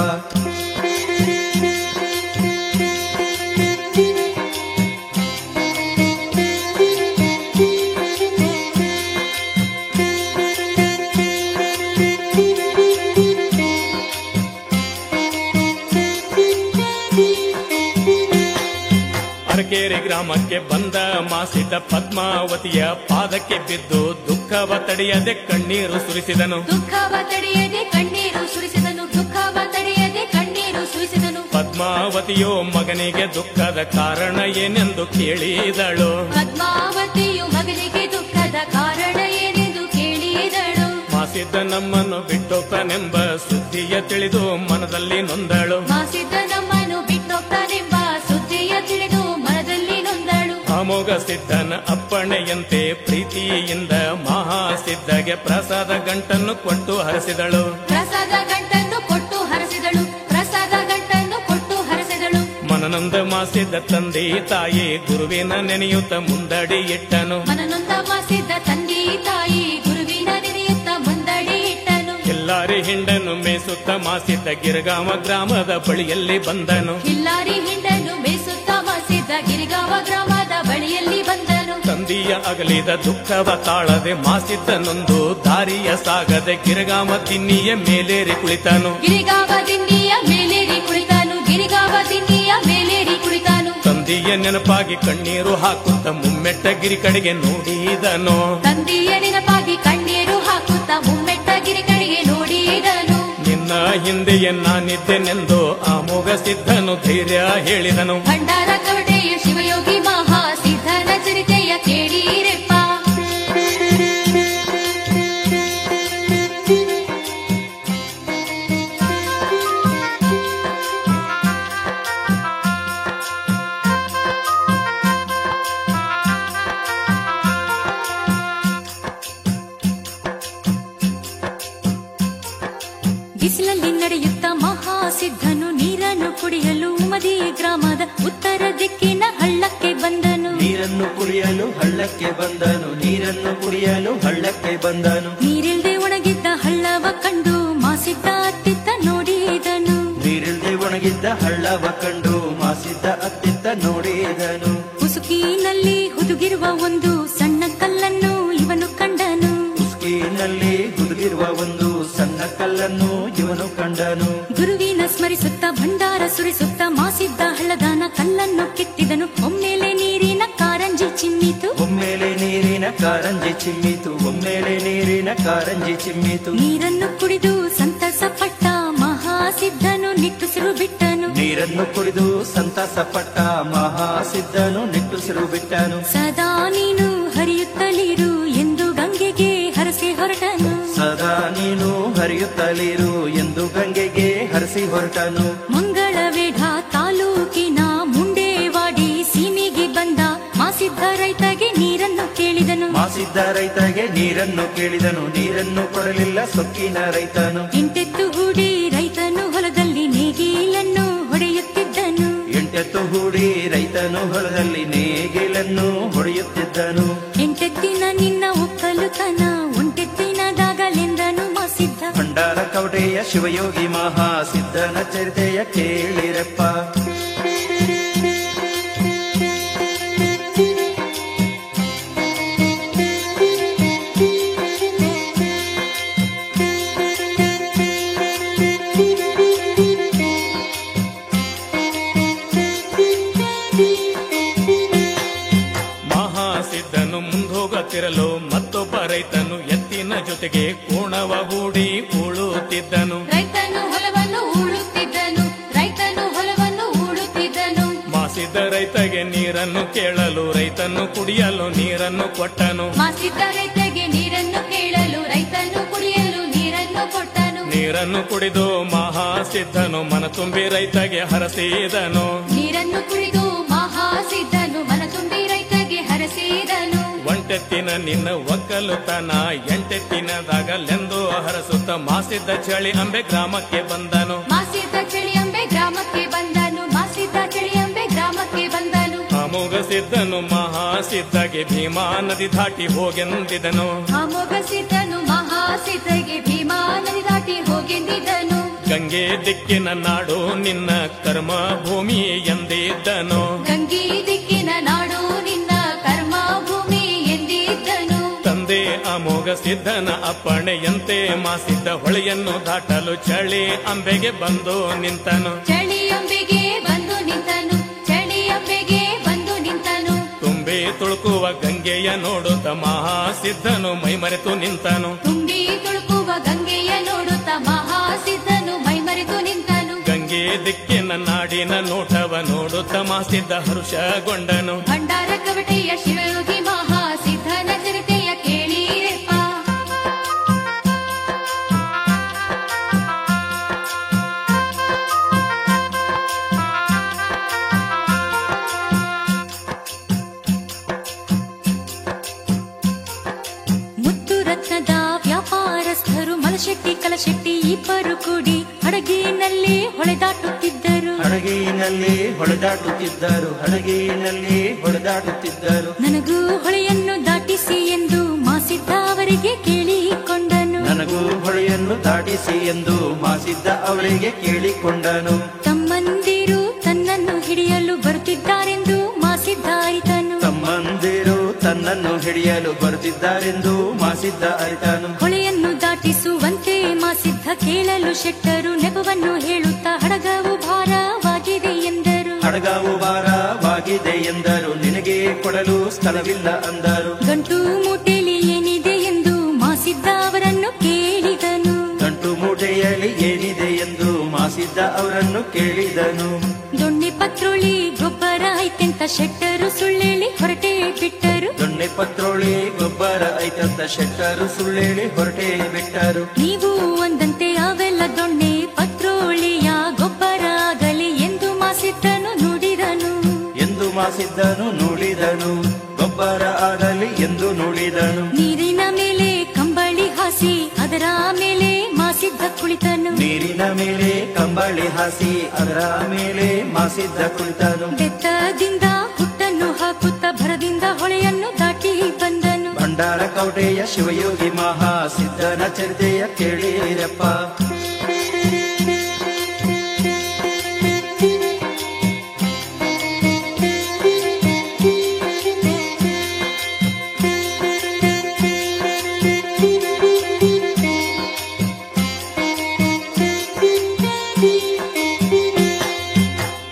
ಅರಕೇರಿ ಗ್ರಾಮಕ್ಕೆ ಬಂದ ಮಾಸಿದ ಪದ್ಮಾವತಿಯ ಪಾದಕ್ಕೆ ಬಿದ್ದು ದುಃಖವ ತಡೆಯದೆ ಕಣ್ಣೀರು ಸುರಿಸಿದನು.
ದುಃಖವ ತಡೆಯದೆ ಕಣ್ಣೀರು ಸುರಿಸಿದನು. ದುಃಖವ ತಡೆಯದೆ ಕಣ್ಣೀರು ಸುರಿಸಿದನು.
ಪದ್ಮಾವತಿಯು ಮಗನಿಗೆ ದುಃಖದ ಕಾರಣ ಏನೆಂದು ಕೇಳಿದಳು.
ಪದ್ಮಾವತಿಯು ಮಗನಿಗೆ ದುಃಖದ ಕಾರಣ ಏನೆಂದು ಕೇಳಿದಳು.
ಮಾಸಿದ್ದ ನಮ್ಮನ್ನು ಬಿಟ್ಟೋಗ್ತಾನೆಂಬ ಸುದ್ದಿಯ ತಿಳಿದು ಮನದಲ್ಲಿ ನೊಂದಳು.
ಮಾಸಿದ್ದ ನಮ್ಮನ್ನು ಬಿಟ್ಟೋಗ್ತಾನೆಂಬ ಸುದ್ದಿಯ ತಿಳಿದು ಮನದಲ್ಲಿ ನೊಂದಳು.
ಅಮೋಘ ಸಿದ್ಧನ ಅಪ್ಪಣೆಯಂತೆ ಪ್ರೀತಿಯಿಂದ ಮಹಾಸಿದ್ಧಗೆ ಪ್ರಸಾದ ಗಂಟನ್ನು ಕೊಟ್ಟು ಹರಸಿದಳು.
ಪ್ರಸಾದ ಗಂಟನ್ನು ಕೊಟ್ಟು ಹರಸಿದಳು. ಪ್ರಸಾದ ಗಂಟನ್ನು ಕೊಟ್ಟು ಹರಸಿದಳು.
ಮನನ ಮನನೊಂದ ಮಾಸಿದ ತಂದೆ ತಾಯಿ ಗುರುವಿನ ನೆನೆಯುತ್ತ ಮುಂದಡಿ ಇಟ್ಟನು.
ಮನನೊಂದ ಮಾಸಿದ ತಂದೆ ತಾಯಿ ಗುರುವಿನ ನೆನೆಯುತ್ತ ಮುಂದಡಿ ಇಟ್ಟನು.
ಕಿಲ್ಲಾರಿ ಹಿಂಡನು ಮೇಸುತ್ತ ಮಾಸಿದ್ದ ಗಿರಗಾವ ಗ್ರಾಮದ ಬಳಿಯಲ್ಲಿ ಬಂದನು.
ಕಿಲ್ಲಾರಿ ಹಿಂಡನು ಮೇಸುತ್ತ ಮಾಸಿದ್ದ ಗಿರಿಗಾವ ಗ್ರಾಮದ ಬಳಿಯಲ್ಲಿ ಬಂದನು.
ತಂದೆಯ ಅಗಲಿದ ದುಃಖವ ತಾಳದೆ ಮಾಸಿದ್ದನೊಂದು ದಾರಿಯ ಸಾಗದೆ ಗಿರಗಾವ ದಿನ್ನಿಯ ಮೇಲೇರಿ ಕುಳಿತನು.
ಗಿರಿಗಾವ ದಿನ್ನಿಯ ಮೇಲೇರಿ ಕುಳಿತಾನು. ಗಿರಿಗಾವ ದಿನ್ನಿಯ ಮೇಲೇರಿ ಕುಳಿತಾನು.
ತಂದೆಯ ನೆನಪಾಗಿ ಕಣ್ಣೀರು ಹಾಕುತ್ತ ಮುಮ್ಮೆಟ್ಟ ಗಿರಿ ಕಡೆಗೆ ನೋಡಿದನು.
ತಂದೆಯ ನೆನಪಾಗಿ ಕಣ್ಣೀರು ಹಾಕುತ್ತ ಮುಮ್ಮೆಟ್ಟ ಗಿರಿ ಕಡೆಗೆ ನೋಡಿದನು.
ನಿನ್ನ ಹಿಂದೆಯೇ ನಾನಿದ್ದೆನೆಂದು ಆಮೋಘ ಸಿದ್ಧನು ಧೈರ್ಯ ಹೇಳಿದನು.
ಭಂಡಾರ ಕವಟೆಯ ಶಿವಯೋಗಿ ಮಹಾ ಸಿದ್ಧನ ಚರಿತೆಯ ಕೇಳಿರೆಪ್ಪ. ಬಿಸಿಲಲ್ಲಿ ನಡೆಯುತ್ತ ಮಹಾಸಿದ್ಧನು ನೀರನ್ನು ಕುಡಿಯಲು ಉಮದಿ ಗ್ರಾಮದ ಉತ್ತರ ದಿಕ್ಕಿನ ಹಳ್ಳಕ್ಕೆ ಬಂದನು.
ನೀರನ್ನು ಕುಡಿಯಲು ಹಳ್ಳಕ್ಕೆ ಬಂದನು. ನೀರನ್ನು ಕುಡಿಯಲು ಹಳ್ಳಕ್ಕೆ ಬಂದನು.
ನೀರಿಲ್ದೆ ಒಣಗಿದ್ದ ಹಳ್ಳವ ಕಂಡು ಮಾಸಿದ್ದ ಅತ್ತಿತ್ತ ನೋಡಿದನು.
ನೀರಿಲ್ದೆ ಒಣಗಿದ್ದ ಹಳ್ಳವ ಕಂಡು ಮಾಸಿದ್ದ ಅತ್ತಿತ್ತ ನೋಡಿದನು.
ಉಸುಕಿನಲ್ಲಿ ಹುದುಗಿರುವ ಒಂದು ಸಣ್ಣ ಕಲ್ಲನ್ನು ಇವನು ಕಂಡನು.
ಉಸುಕಿನಲ್ಲಿ ಹುದುಗಿರುವ ಒಂದು ಸಣ್ಣ ಕಲ್ಲನ್ನು ಇವನು ಕಂಡನು.
ಗುರುವಿನ ಸ್ಮರಿಸುತ್ತ ಭಂಡಾರ ಸುರಿಸುತ್ತ ಮಾಸಿದ್ದ ಹಳ್ಳದಾನ ಕಲ್ಲನ್ನು ಕಿತ್ತಿದನು. ಒಮ್ಮೆಲೆ ನೀರಿನ ಕಾರಂಜಿ ಚಿಮ್ಮಿತು.
ಒಮ್ಮೆಲೆ ನೀರಿನ ಕಾರಂಜಿ ಚಿಮ್ಮಿತು. ಒಮ್ಮೆಲೆ ನೀರಿನ ಕಾರಂಜಿ ಚಿಮ್ಮಿತು.
ನೀರನ್ನು ಕುಡಿದು ಸಂತಸ ಪಟ್ಟ ಮಹಾಸಿದ್ಧನು ನಿಟ್ಟುಸಿರು ಬಿಟ್ಟನು.
ನೀರನ್ನು ಕುಡಿದು ಸಂತಸ ಪಟ್ಟ ಮಹಾಸಿದ್ಧನು ನಿಟ್ಟುಸಿರು ಬಿಟ್ಟನು.
ಸದಾ ನೀನು ಹರಿಯುತ್ತಲಿರು ಎಂದು ಗಂಗೆಗೆ ಹರಸಿ ಹೊರಟನು.
ಸದಾ ನೀನು ಹರಿಯುತ್ತಲಿರು ಎಂದು ಗಂಗೆಗೆ ಹರಸಿ ಹೊರಟನು.
ಮಂಗಳವೇಢ ತಾಲೂಕಿನ ಮುಂಡೇವಾಡಿ ಸೀಮೆಗೆ ಬಂದ ಮಾಸಿದ್ದ ರೈತಗೆ ನೀರನ್ನು ಕೇಳಿದನು.
ಮಾಸಿದ್ದ ರೈತಗೆ ನೀರನ್ನು ಕೇಳಿದನು. ನೀರನ್ನು ಕೊಡಲಿಲ್ಲ ಸೊಕ್ಕಿನ ರೈತನು.
ಎಂಟೆತ್ತು ಹೂಡಿ ರೈತನು ಹೊಲದಲ್ಲಿ ನೇಗಿಲನ್ನು ಹೊಡೆಯುತ್ತಿದ್ದನು.
ಎಂಟೆತ್ತು ಹೂಡಿ ರೈತನು ಹೊಲದಲ್ಲಿ ನೇಗಿಲನ್ನು ಹೊಡೆಯುತ್ತಿದ್ದನು.
ಎಂಟೆತ್ತಿನ ನಿನ್ನ ಒಕ್ಕಲುತನ ಒಂಟೆತ್ತಿನದಾಗಲೆಂದನು ಮಾಸಿದ್ದ.
ಭಂಡಾರ ಕವಟೆಯ ಶಿವಯೋಗಿ ಮಹಾಸಿದ್ಧನ ಚರಿತೆಯ ಕೇಳಿರಪ್ಪ.
ಮಹಾಸಿದ್ಧನು ಮುಂದೋಗುತ್ತಿರಲು ಮತ್ತೊಬ್ಬ ರೈತನು ಎತ್ತಿನ ಜೊತೆಗೆ ಕೋಣವ ಹೂಡಿ ಉಳುತ್ತಿದ್ದನು.
ರೈತನು ಹೊಲವನ್ನು ಉಳುತ್ತಿದ್ದನು. ರೈತನು ಹೊಲವನ್ನು ಉಳುತ್ತಿದ್ದನು.
ಮಾಸಿದ್ದ ರೈತಗೆ ನೀರನ್ನು ಕೇಳಲು ರೈತನು ಕುಡಿಯಲು ನೀರನ್ನು ಕೊಟ್ಟನು.
ಮಾಸಿದ್ದ ರೈತಗೆ ನೀರನ್ನು ಕೇಳಲು ರೈತನು ಕುಡಿಯಲು ನೀರನ್ನು ಕೊಟ್ಟನು.
ನೀರನ್ನು ಕುಡಿದು ಮಹಾಸಿದ್ಧನು ಮನ ತುಂಬಿ ರೈತಗೆ ಹರಸಿದನು.
ನೀರನ್ನು ಕುಡಿದು ಮಹಾಸಿದ್ಧನು ಮನ ತುಂಬಿ ರೈತಗೆ ಹರಸಿದನು.
ಒಂಟೆತ್ತಿನ ನಿನ್ನ ಒಕ್ಕಲುತನ ಎಂಟೆತ್ತಿನದಾಗಲೆಂದು ಹರಸುತ್ತ ಮಾಸಿದ್ದ ಚಳಿ ಅಂಬೆ ಗ್ರಾಮಕ್ಕೆ ಬಂದನು.
ಮಾಸಿದ್ದ ಚಳಿಯಂಬೆ ಗ್ರಾಮಕ್ಕೆ ಬಂದನು. ಮಾಸಿದ್ದ ಚಳಿಯಂಬೆ ಗ್ರಾಮಕ್ಕೆ ಬಂದನು.
ಅಮೋಘ ಸಿದ್ಧನು ಮಹಾಸಿದ್ಧಗೆ ಭೀಮಾ ನದಿ ದಾಟಿ ಹೋಗೆಂದಿದನು.
ಅಮೋಘ ಸಿದ್ಧನು ಮಹಾಸಿದ್ಧಗೆ ಭೀಮಾ ನದಿ ದಾಟಿ ಹೋಗೆಂದಿದ್ದನು.
ಗಂಗೆ ದಿಕ್ಕಿನ ನಾಡು ನಿನ್ನ ಕರ್ಮ ಭೂಮಿ ಎಂದಿದ್ದನು.
ಗಂಗೆ ದಿಕ್ಕಿನ ನಾಡು ನಿನ್ನ ಕರ್ಮ ಭೂಮಿ ಎಂದಿದ್ದನು.
ತಂದೆ ಅಮೋಘ ಸಿದ್ಧನ ಅಪ್ಪಣೆಯಂತೆ ಮಾಸಿದ್ದ ಹೊಳೆಯನ್ನು ದಾಟಲು ಚಳಿ ಅಂಬೆಗೆ ಬಂದು ನಿಂತನು.
ಚಳಿಯಂಬೆಗೆ ಬಂದು ನಿಂತನು. ಚಳಿಯಂಬೆಗೆ ಬಂದು ನಿಂತನು.
ತುಂಬಿ ತುಳುಕುವ ಗಂಗೆಯ ನೋಡುತ್ತ ಮಹಾಸಿದ್ಧನು ಮೈಮರೆತು ನಿಂತನು.
ತುಂಬಿ ತುಳುಕುವ ಗಂಗೆಯ ನೋಡುತ್ತ ಮಹಾಸಿದ್ಧನು ಮೈಮರೆತು ನಿಂತನು.
ಗಂಗೆ ದಿಕ್ಕಿನ ನಾಡಿನ ನೋಟವ ನೋಡುತ್ತ ಮಾಸಿದ್ದ ಹರುಷಗೊಂಡನು.
ಭಂಡಾರ ಕವಟೆಯ ಶಿವಯೋಗಿ ಮಹಾಸಿದ್ಧನ ಚರಿತೆಯ ಕೇಳಿರೆಪ್ಪ. ಮುತ್ತು ರತ್ನದ ವ್ಯಾಪಾರಸ್ಥರು ಮಲಶೆಟ್ಟಿ ಕಲಶೆಟ್ಟಿ ಇಬ್ಬರು ಕೂಡಿ ಹಡಗಿನಲ್ಲಿ ಹೊಳೆದಾಟುತ್ತಿದ್ದರು.
ಹಡಗಿನಲ್ಲಿ ಹೊಡೆದಾಡುತ್ತಿದ್ದರು, ಹಡಗಿನಲ್ಲಿ ಹೊಡೆದಾಡುತ್ತಿದ್ದರು.
ನನಗೂ ಹೊಳೆಯನ್ನು ದಾಟಿಸಿ ಎಂದು ಮಾಸಿದ್ದ ಅವರಿಗೆ ಕೇಳಿಕೊಂಡನು,
ನನಗೂ ಹೊಳೆಯನ್ನು ದಾಟಿಸಿ ಎಂದು ಮಾಸಿದ್ದ ಅವರಿಗೆ ಕೇಳಿಕೊಂಡನು.
ತಮ್ಮಂದಿರು ತನ್ನನ್ನು ಹಿಡಿಯಲು ಬರುತ್ತಿದ್ದಾರೆಂದು ಮಾಸಿದ್ದ ಅರಿತನು,
ತಮ್ಮಂದಿರು ತನ್ನನ್ನು ಹಿಡಿಯಲು ಬರುತ್ತಿದ್ದಾರೆಂದು ಮಾಸಿದ್ದ ಅರಿತನು.
ಹೊಳೆಯನ್ನು ದಾಟಿಸುವಂತೆ ಮಾಸಿದ್ದ ಕೇಳಲು ಶೆಟ್ಟರು ನೆಪವನ್ನು ಹೇಳುತ್ತಾ ಹಡಗವು ಭಾರವಾಗಿದೆ ಎಂದರು,
ಹಡಗವು ಭಾರವಾಗಿದೆ ಎಂದರು. ನಿನಗೆ ಕೊಡಲು ಸ್ಥಳವಿಲ್ಲ ಅಂದರು.
ಗಂಟು ಮೂಟೆಯಲ್ಲಿ ಏನಿದೆ ಎಂದು ಮಾಸಿದ್ದ ಅವರನ್ನು ಕೇಳಿದನು,
ಗಂಟು ಮೂಟೆಯಲ್ಲಿ ಏನಿದೆ ಎಂದು ಮಾಸಿದ್ದ ಅವರನ್ನು ಕೇಳಿದನು.
ದೊಣ್ಣೆ ಪತ್ರೋಳಿ ಗೊಬ್ಬರ ಐತೆಂತ ಶೆಟ್ಟರು ಸುಳ್ಳೇಳಿ ಹೊರಟೇ ಬಿಟ್ಟರು,
ದೊಣ್ಣೆ ಪತ್ರೋಳಿ ಗೊಬ್ಬರ ಐತಂತ ಶೆಟ್ಟರು ಸುಳ್ಳೇಳಿ ಹೊರಟೇ ಬಿಟ್ಟರು.
ನೀವು ಒಂದಂತೆ ಅವೆಲ್ಲ ದೊಣ್ಣೆ ಪತ್ರೋಳಿಯ ಗೊಬ್ಬರ ಆಗಲಿ ಎಂದು ಮಾಸಿದ್ದನು ನುಡಿದನು,
ಎಂದು ಮಾಸಿದ್ದನು ನುಡಿದನು. ಗೊಬ್ಬರ ಆಗಲಿ ಎಂದು ನುಡಿದನು.
ನೀರಿನ ಮೇಲೆ ಕಂಬಳಿ ಹಾಸಿ ಅದರ ಮೇಲೆ ಮಾಸಿದ್ದ ಕುಳಿತನು,
ನೀರಿನ ಮೇಲೆ ಕಂಬಳಿ ಹಾಸಿ ಅದರ ಮೇಲೆ ಮಾಸಿದ್ದ ಕುಳಿತನು.
ಬೆತ್ತದಿಂದ ಹುಟ್ಟನ್ನು ಹಾಕುತ್ತಾ ಭರದಿಂದ ಹೊಳೆಯನ್ನು ದಾಟಿ ಬಂದನು.
ಭಂಡಾರ ಕೌಟೆಯ ಶಿವಯೋಗಿ ಮಹಾಸಿದ್ಧನ ಚರಿತೆಯ ಕೇಳಿರಪ್ಪ.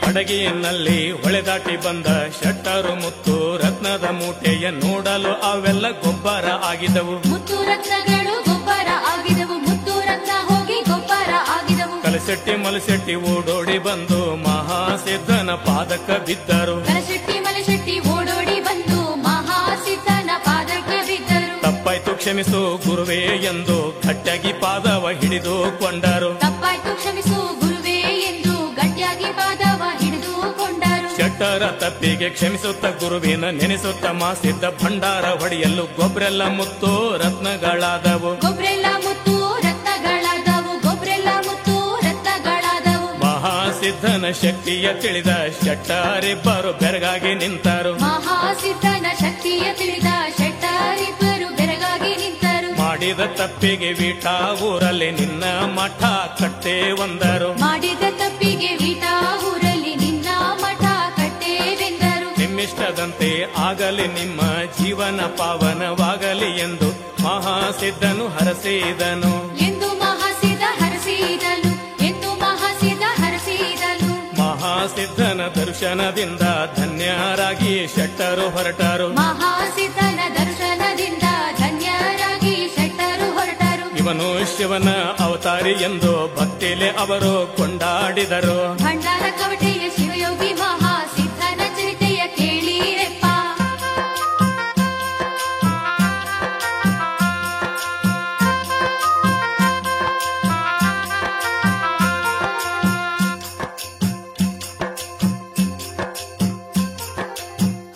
ಹಡಗಿನಲ್ಲಿ ಹೊಳೆ ದಾಟಿ ಬಂದ ಶೆಟ್ಟರು ಮುತ್ತು ರತ್ನದ ಮೂಟೆಯ ನೋಡಲು ಅವೆಲ್ಲ ಗೊಬ್ಬರ ಆಗಿದವು,
ಮುತ್ತು ರತ್ನಗಳು ಗೊಬ್ಬರ ಆಗಿದವು, ಮುತ್ತು ರತ್ನ ಹೋಗಿ ಗೊಬ್ಬರ ಆಗಿದವು.
ಕಲಸೆಟ್ಟಿ ಮಲಸೆಟ್ಟಿ ಓಡೋಡಿ ಬಂದು ಮಹಾಸಿದ್ಧನ ಪಾದಕ ಬಿದ್ದರು,
ಕಲಶೆಟ್ಟಿ ಮಲಶೆಟ್ಟಿ ಓಡೋಡಿ ಬಂದು ಮಹಾಸಿದ್ಧನ ಪಾದಕ್ಕೆ ಬಿದ್ದರು.
ತಪ್ಪಾಯ್ತು ಕ್ಷಮಿಸು ಗುರುವೇ ಎಂದು ಗಟ್ಟಿಯಾಗಿ ಪಾದವ ಹಿಡಿದುಕೊಂಡರು,
ತಪ್ಪಾಯ್ತು ಕ್ಷಮಿಸು ಗುರುವೇ ಎಂದು ಗಟ್ಟಿಯಾಗಿ ಪಾದವ ಹಿಡಿದುಕೊಂಡರು.
ಶೆಟ್ಟರ ತಪ್ಪಿಗೆ ಕ್ಷಮಿಸುತ್ತ ಗುರುವಿನ ನೆನೆಸುತ್ತ ಮಾಸಿದ್ದ ಭಂಡಾರ ಹೊಡೆಯಲು ಗೊಬ್ಬರೆಲ್ಲ ಮುತ್ತು ರತ್ನಗಳಾದವು,
ಗೊಬ್ಬರೆಲ್ಲ ಮುತ್ತು ರತ್ನಗಳಾದವು, ಗೊಬ್ಬರೆಲ್ಲ ಮುತ್ತು ರತ್ನಗಳಾದವು.
ಮಹಾಸಿದ್ಧನ ಶಕ್ತಿಯ ತಿಳಿದ ಶೆಟ್ಟರಿಬ್ಬರು ಬೆರಗಾಗಿ ನಿಂತರು,
ಮಹಾಸಿದ್ಧನ ಶಕ್ತಿಯ ತಿಳಿದ ಶೆಟ್ಟರಿಬ್ಬರು ಬೆರಗಾಗಿ ನಿಂತರು.
ಮಾಡಿದ ತಪ್ಪಿಗೆ ವೀಟ ಊರಲ್ಲಿ ನಿನ್ನ ಮಠ ಕಟ್ಟೆ ಒಂದರು,
ಮಾಡಿದ ತಪ್ಪಿಗೆ ವೀಟ ಊರಲ್ಲಿ ನಿನ್ನ ಮಠ ಕಟ್ಟೇವೆಂದರು.
ನಿಮ್ಮಿಷ್ಟದಂತೆ ಆಗಲಿ ನಿಮ್ಮ ಜೀವನ ಪಾವನವಾಗಲಿ ಎಂದು ಮಹಾಸಿದ್ಧನು ಹರಸಿದನು,
ಎಂದು ಮಹಾಸಿದ್ಧ ಹರಸಿದನು, ಎಂದು ಮಹಾಸಿದ್ಧ ಹರಸಿದನು.
ಮಹಾಸಿದ್ಧನ ದರ್ಶನದಿಂದ ಧನ್ಯರಾಗಿ ಶೆಟ್ಟರು ಹೊರಟರು,
ಮಹಾಸಿದ್ಧನ ದರ್ಶನದಿಂದ ಧನ್ಯರಾಗಿ ಶೆಟ್ಟರು ಹೊರಟರು.
ಇವನು ಶಿವನ ಅವತಾರಿ ಎಂದು ಭಕ್ತಿಲೆ ಅವರು ಕೊಂಡಾಡಿದರು.
ಭಂಡಾರ ಕವಟೆಯ ಶಿವಯೋಗಿ ಮಹಾಸಿದ್ಧನ ಚರಿತೆಯ ಕೇಳಿರೆಪ್ಪ.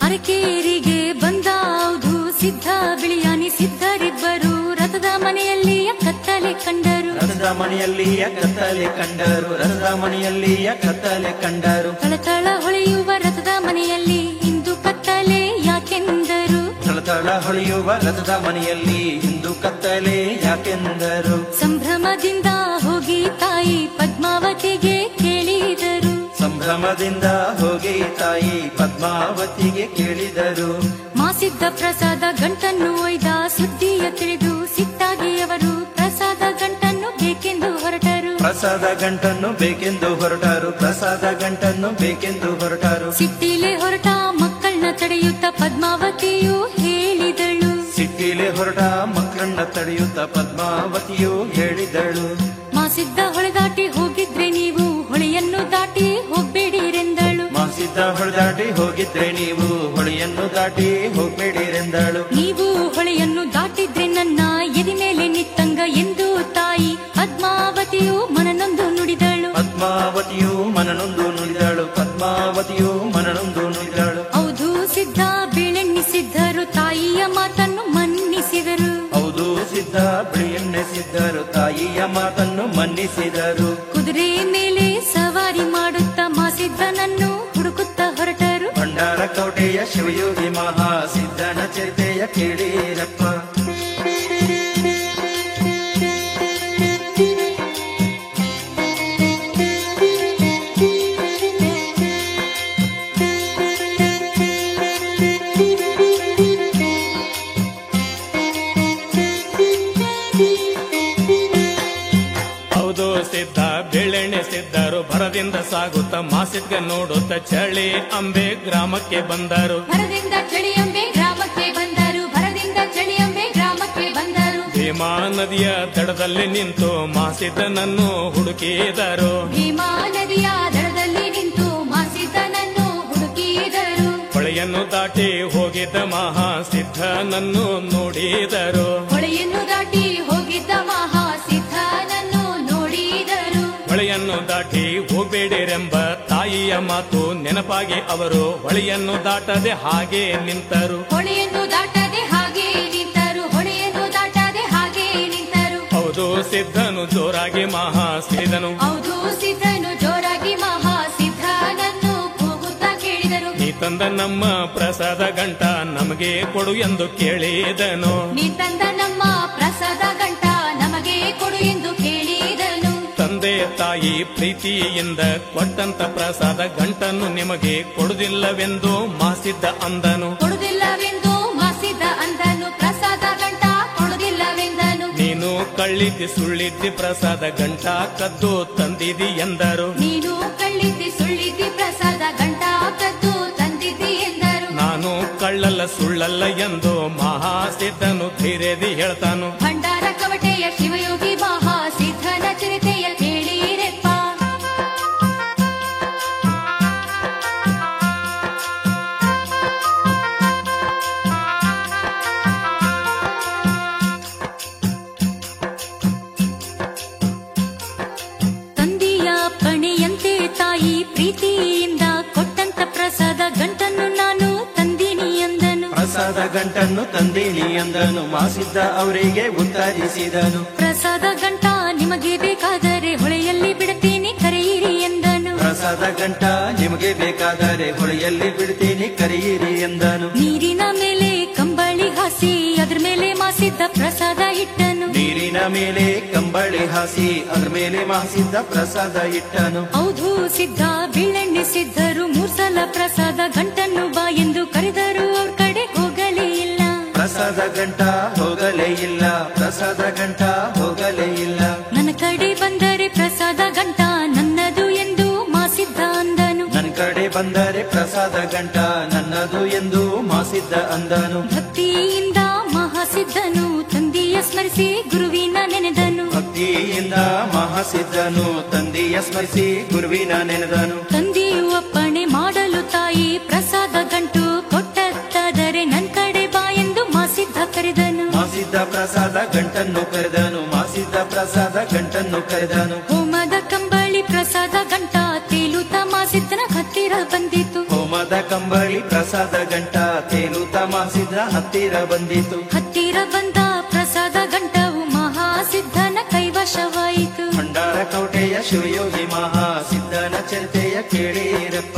ಅರಕೇರಿಗೆ ಬಂದಾವುದು ಸಿದ್ಧ ಬಿಳಿಯಾನಿ ಸಿದ್ಧರಿಬ್ಬರು ರಥದ ಮನೆಯಲ್ಲಿಯ ಕತ್ತಲೆ ಕಂಡರು,
ರಥದ ಮನೆಯಲ್ಲಿಯ ಕತ್ತಲೆ ಕಂಡರು, ರಥದ ಮನೆಯಲ್ಲಿಯ ಕತ್ತಲೆ ಕಂಡರು.
ತಳತಳ ಹೊಳೆಯುವ ರಥದ ಮನೆಯಲ್ಲಿ ಇಂದು ಕತ್ತಲೆ ಯಾಕೆಂದರು,
ತಳತಳ ಹೊಳೆಯುವ ರಥದ ಮನೆಯಲ್ಲಿ ಇಂದು ಕತ್ತಲೆ ಯಾಕೆಂದರು.
ಸಂಭ್ರಮದಿಂದ ಹೋಗಿ ತಾಯಿ ಪದ್ಮಾವತಿಗೆ ಕೇಳಿದರು,
ಸಂಭ್ರಮದಿಂದ ಹೋಗಿ ತಾಯಿ ಪದ್ಮಾವತಿಗೆ ಕೇಳಿದರು.
ಮಾಸಿದ್ದ ಪ್ರಸಾದ ಗಂಟನ್ನು ಒಯ್ದ ಸುದ್ದಿಯ ತಿಳಿದು ಸಿಟ್ಟಾಗಿ ಅವರು ಪ್ರಸಾದ ಗಂಟನ್ನು ಬೇಕೆಂದು ಹೊರಟರು,
ಪ್ರಸಾದ ಗಂಟನ್ನು ಬೇಕೆಂದು ಹೊರಟರು, ಪ್ರಸಾದ ಗಂಟನ್ನು ಬೇಕೆಂದು ಹೊರಟರು.
ಸಿಟ್ಟಿಲೆ ಹೊರಟ ಮಕ್ಕಳನ್ನ ತಡೆಯುತ್ತ ಪದ್ಮಾವತಿಯು ಹೇಳಿದಳು,
ಸಿಟ್ಟಿಲೆ ಹೊರಟ ಮಕ್ಕಳನ್ನ ತಡೆಯುತ್ತ ಪದ್ಮಾವತಿಯು ಹೇಳಿದಳು.
ಮಾಸಿದ್ದ ಹೊಳೆ ದಾಟಿ ಹೋಗಿದ್ರೆ ನೀವು ಹೊಳೆಯನ್ನು ದಾಟಿ ಹೋಗ್ಬೇಡಿರೆಂದಳು,
ಮಾಸಿದ್ದ ಹೊಳೆದಾಟಿ ಹೋಗಿದ್ರೆ ನೀವು ಹೊಳೆಯನ್ನು ದಾಟಿ ಹೋಗ್ಬೇಡಿರೆಂದಳು.
ನೀವು ಹೊಳೆಯನ್ನು ದಾಟಿದ್ರೆ ನನ್ನ ಎದೆ ಮೇಲೆ ನಿತ್ತಂಗ ಎಂದು ತಾಯಿ ಪದ್ಮಾವತಿಯು ಮನನೊಂದು ನುಡಿದಳು,
ಪದ್ಮಾವತಿಯು ಮನನೊಂದು ನುಡಿದಳು, ಪದ್ಮಾವತಿಯು ಮನನೊಂದು ನುಡಿದಳು.
ಹೌದು ಸಿದ್ಧ ಬೀಳೆಣ್ಣಿಸಿದ್ದರು ತಾಯಿಯ ಮಾತನ್ನು ಮನ್ನಿಸಿದರು,
ಹೌದು ಸಿದ್ಧ ಬಿಳಿಯನ್ನೆಸಿದ್ದರು ತಾಯಿಯ ಮಾತನ್ನು ಮನ್ನಿಸಿದರು.
ಕುದುರೆ ಮೇಲೆ ಸವಾರಿ ಮಾಡುತ್ತ ಮಾಸಿದ್ದ
ಭಂಡಾರಕೋಟೆಯ ಶಿವಯೋಗಿ ಮಹಾಸಿದ್ಧನ ಚರಿತೆಯ ಕೇಳಿರಪ್ಪ.
ಸಿದ್ಧ ಬೆಳೆಣ್ಣೆ ಸಿದ್ಧರು ಭರದಿಂದ ಸಾಗುತ್ತ ಮಾಸಿದ್ಗ ನೋಡುತ್ತ ಚಳಿ ಅಂಬೆ ಗ್ರಾಮಕ್ಕೆ ಬಂದರು.
ಭರದಿಂದ ಚಳಿ ಅಂಬೆ ಗ್ರಾಮಕ್ಕೆ ಬಂದರು. ಭರದಿಂದ ಚಳಿ ಅಂಬೆ ಗ್ರಾಮಕ್ಕೆ ಬಂದರು.
ಭೀಮಾ ನದಿಯ ದಡದಲ್ಲಿ ನಿಂತು ಮಾಸಿದ್ದನನ್ನು ಹುಡುಕಿದರು.
ಭೀಮಾ ನದಿಯ ದಡದಲ್ಲಿ ನಿಂತು ಮಾಸಿದ್ದನನ್ನು ಹುಡುಕಿದರು.
ಹೊಳೆಯನ್ನು ದಾಟಿ ಹೋಗಿದ್ದ ಮಹಾಸಿದ್ಧನನ್ನು ನೋಡಿದರು.
ಹೊಳೆಯನ್ನು ದಾಟಿ ಹೋಗಿದ್ದ ಮಹಾಸಿದ್ಧನನ್ನು ನೋಡಿದರು.
ಹೊಳೆಯನ್ನು ದಾಟಿ ಹೋಗಬೇಡಿರೆಂಬ ತಾಯಿಯ ಮಾತು ನೆನಪಾಗಿ ಅವರು ಹೊಳೆಯನ್ನು ದಾಟದೆ ಹಾಗೆ ನಿಂತರು.
ಹೊಳೆಯನ್ನು ದಾಟದೆ ಹಾಗೆ ನಿಂತರು. ಹೊಳೆಯನ್ನು ದಾಟದೆ ಹಾಗೆ ನಿಂತರು.
ಹೌದು ಸಿದ್ಧನು ಜೋರಾಗಿ ಮಹಾಸಿದನು.
ಹೌದು ಸಿದ್ಧನು ಜೋರಾಗಿ ಮಹಾಸಿದ್ಧನನ್ನು ಕೂಗುತ್ತಾ ಕೇಳಿದರು.
ನೀ ತಂದ ನಮ್ಮ ಪ್ರಸಾದ ಗಂಟ ನಮಗೆ ಕೊಡು ಎಂದು ಕೇಳಿದನು.
ನೀ ತಂದ ನಮ್ಮ ಪ್ರಸಾದ ಗಂಟ ನಮಗೆ ಕೊಡು ಎಂದು ಕೇಳಿದನು.
ತಂದೆ ತಾಯಿ ಪ್ರೀತಿಯಿಂದ ಕೊಟ್ಟಂತ ಪ್ರಸಾದ ಗಂಟನ್ನು ನಿಮಗೆ ಕೊಡುವುದಿಲ್ಲವೆಂದು ಮಾಸಿದ್ದ ಅಂದನು.
ಕೊಡುವುದಿಲ್ಲವೆಂದು ಮಾಸಿದ್ದ ಅಂದನು. ಪ್ರಸಾದ ಗಂಟ ಕೊಡುವುದಿಲ್ಲವೆಂದನು.
ನೀನು ಕಳ್ಳಿದ್ದಿ ಸುಳ್ಳಿದ್ದಿ ಪ್ರಸಾದ ಗಂಟ ಕದ್ದು ತಂದಿದಿ ಎಂದರು.
ನೀನು ಕಳ್ಳಿದ್ದಿ ಸುಳ್ಳಿದ್ದಿ ಪ್ರಸಾದ ಗಂಟ ಕದ್ದು ತಂದಿದ್ದಿ ಎಂದರು.
ನಾನು ಕಳ್ಳಲ್ಲ ಸುಳ್ಳಲ್ಲ ಎಂದು ಮಹಾಸಿದ್ಧನು ಧೈರ್ಯದಿ ಹೇಳ್ತಾನು.
ಭಂಡಾರ ಕವಟೆಯ ಶಿವಯೋಗಿ ಮಹಾಸಿದ್ಧನ ಚರಿತೆಯ ಕೇಳಿರೆಪ್ಪ. ತಂದೆಯ ಪಣೆಯಂತೆ ತಾಯಿ ಪ್ರೀತಿಯಿಂದ ಕೊಟ್ಟಂತ ಪ್ರಸಾದ ಗಂಟನ್ನು ನಾನು ತಂದೀನಿ ಎಂದನು.
ಪ್ರಸಾದ ಗಂಟನ್ನು ತಂದೀನಿ ಎಂದನು. ಮಾಸಿದ್ದ ಅವರಿಗೆ ಉತ್ತರಿಸಿದನು.
ಪ್ರಸಾದ ಗಂಟ ನಿಮಗೆ ಬೇಕಾದರೆ ಹೊಳೆಯಲ್ಲಿ ಬಿಡುತ್ತೀನಿ ಕರೆಯಿರಿ ಎಂದನು.
ಪ್ರಸಾದ ಗಂಟ ನಿಮಗೆ ಬೇಕಾದರೆ ಹೊಳೆಯಲ್ಲಿ ಬಿಡ್ತೀನಿ ಕರೆಯಿರಿ ಎಂದನು.
ನೀರಿನ ಮೇಲೆ ಕಂಬಳಿ ಹಾಸಿ ಅದ್ರ ಮೇಲೆ ಮಾಸಿದ್ದ ಪ್ರಸಾದ ಇಟ್ಟನು.
ನೀರಿನ ಮೇಲೆ ಕಂಬಳಿ ಹಾಸಿ ಅದ್ರ ಮೇಲೆ ಮಾಸಿದ್ದ ಪ್ರಸಾದ ಇಟ್ಟನು.
ಹೌದು ಸಿದ್ಧ ಬೆಳ್ಳೆಣ್ಣೆ ಸಿದ್ಧರು 3 ಸಲ ಪ್ರಸಾದ ಗಂಟನ್ನು ಬಾ ಎಂದು ಕರೆದರು. ಅವ್ರ ಕಡೆ ಹೋಗಲೇ ಇಲ್ಲ.
ಪ್ರಸಾದ ಗಂಟ ಹೋಗಲೇ ಇಲ್ಲ. ಪ್ರಸಾದ ಗಂಟ ಹೋಗಲೇ ಇಲ್ಲ.
ನನ್ನ ಕಡೆ ಬಂದರೆ ಪ್ರಸಾದ ಗಂಟ ನನ್ನದು ಎಂದು ಮಾಸಿದ್ದ ಅಂದನು.
ನನ್ನ ಕಡೆ ಬಂದರೆ ಪ್ರಸಾದ ಗಂಟ ನನ್ನದು ಎಂದು ಮಾಸಿದ್ದ ಅಂದನು.
ಭಕ್ತಿಯಿಂದ ಮಹಾಸಿದ್ಧನು ತಂದೆಯ ಸ್ಮರಿಸಿ ಗುರುವಿನ ನೆನೆದನು.
ಭಕ್ತಿಯಿಂದ ಮಹಾಸಿದ್ಧನು ತಂದೆಯ ಸ್ಮರಿಸಿ ಗುರುವಿನ ನೆನೆದನು.
ತಂದೆಯು ಅಪ್ಪಣೆ ಮಾಡಲು ತಾಯಿ ಪ್ರಸಾದ ಗಂಟು ಕೊಟ್ಟದ್ದಾದರೆ ನನ್ನ ಕಡೆ ಬಾ ಎಂದು ಮಾಸಿದ್ದ ಕರೆದನು.
ಮಾಸಿದ್ದ ಪ್ರಸಾದ ಗಂಟನ್ನು ಕರೆದನು. ಮಾಸಿದ್ದ ಪ್ರಸಾದ ಗಂಟನ್ನು ಕರೆದನು.
ಹೋಮದ ಕಂಬಳಿ ಪ್ರಸಾದ ಗಂಟ ತೇಲುತ್ತ ಮಾಸಿದ್ದನ ಹತ್ತಿರ ಬಂದಿತು.
ಹೋಮದ ಕಂಬಳಿ ಪ್ರಸಾದ ಗಂಟ ತೇಲುತ್ತ ಮಾಸಿದ್ದ ಹತ್ತಿರ ಬಂದಿತು.
ಹತ್ತಿರ ಬಂದ ಪ್ರಸಾದ ಗಂಟವು ಮಹಾಸಿದ್ಧನ ಕೈವಶವಾಯಿತು.
ಭಂಡಾರ ಕೋಟೆಯ ಶಿವಯೋಗಿ ಮಹಾಸಿದ್ಧನ ಚರಿತೆಯ ಕೇಳಿರಪ್ಪ.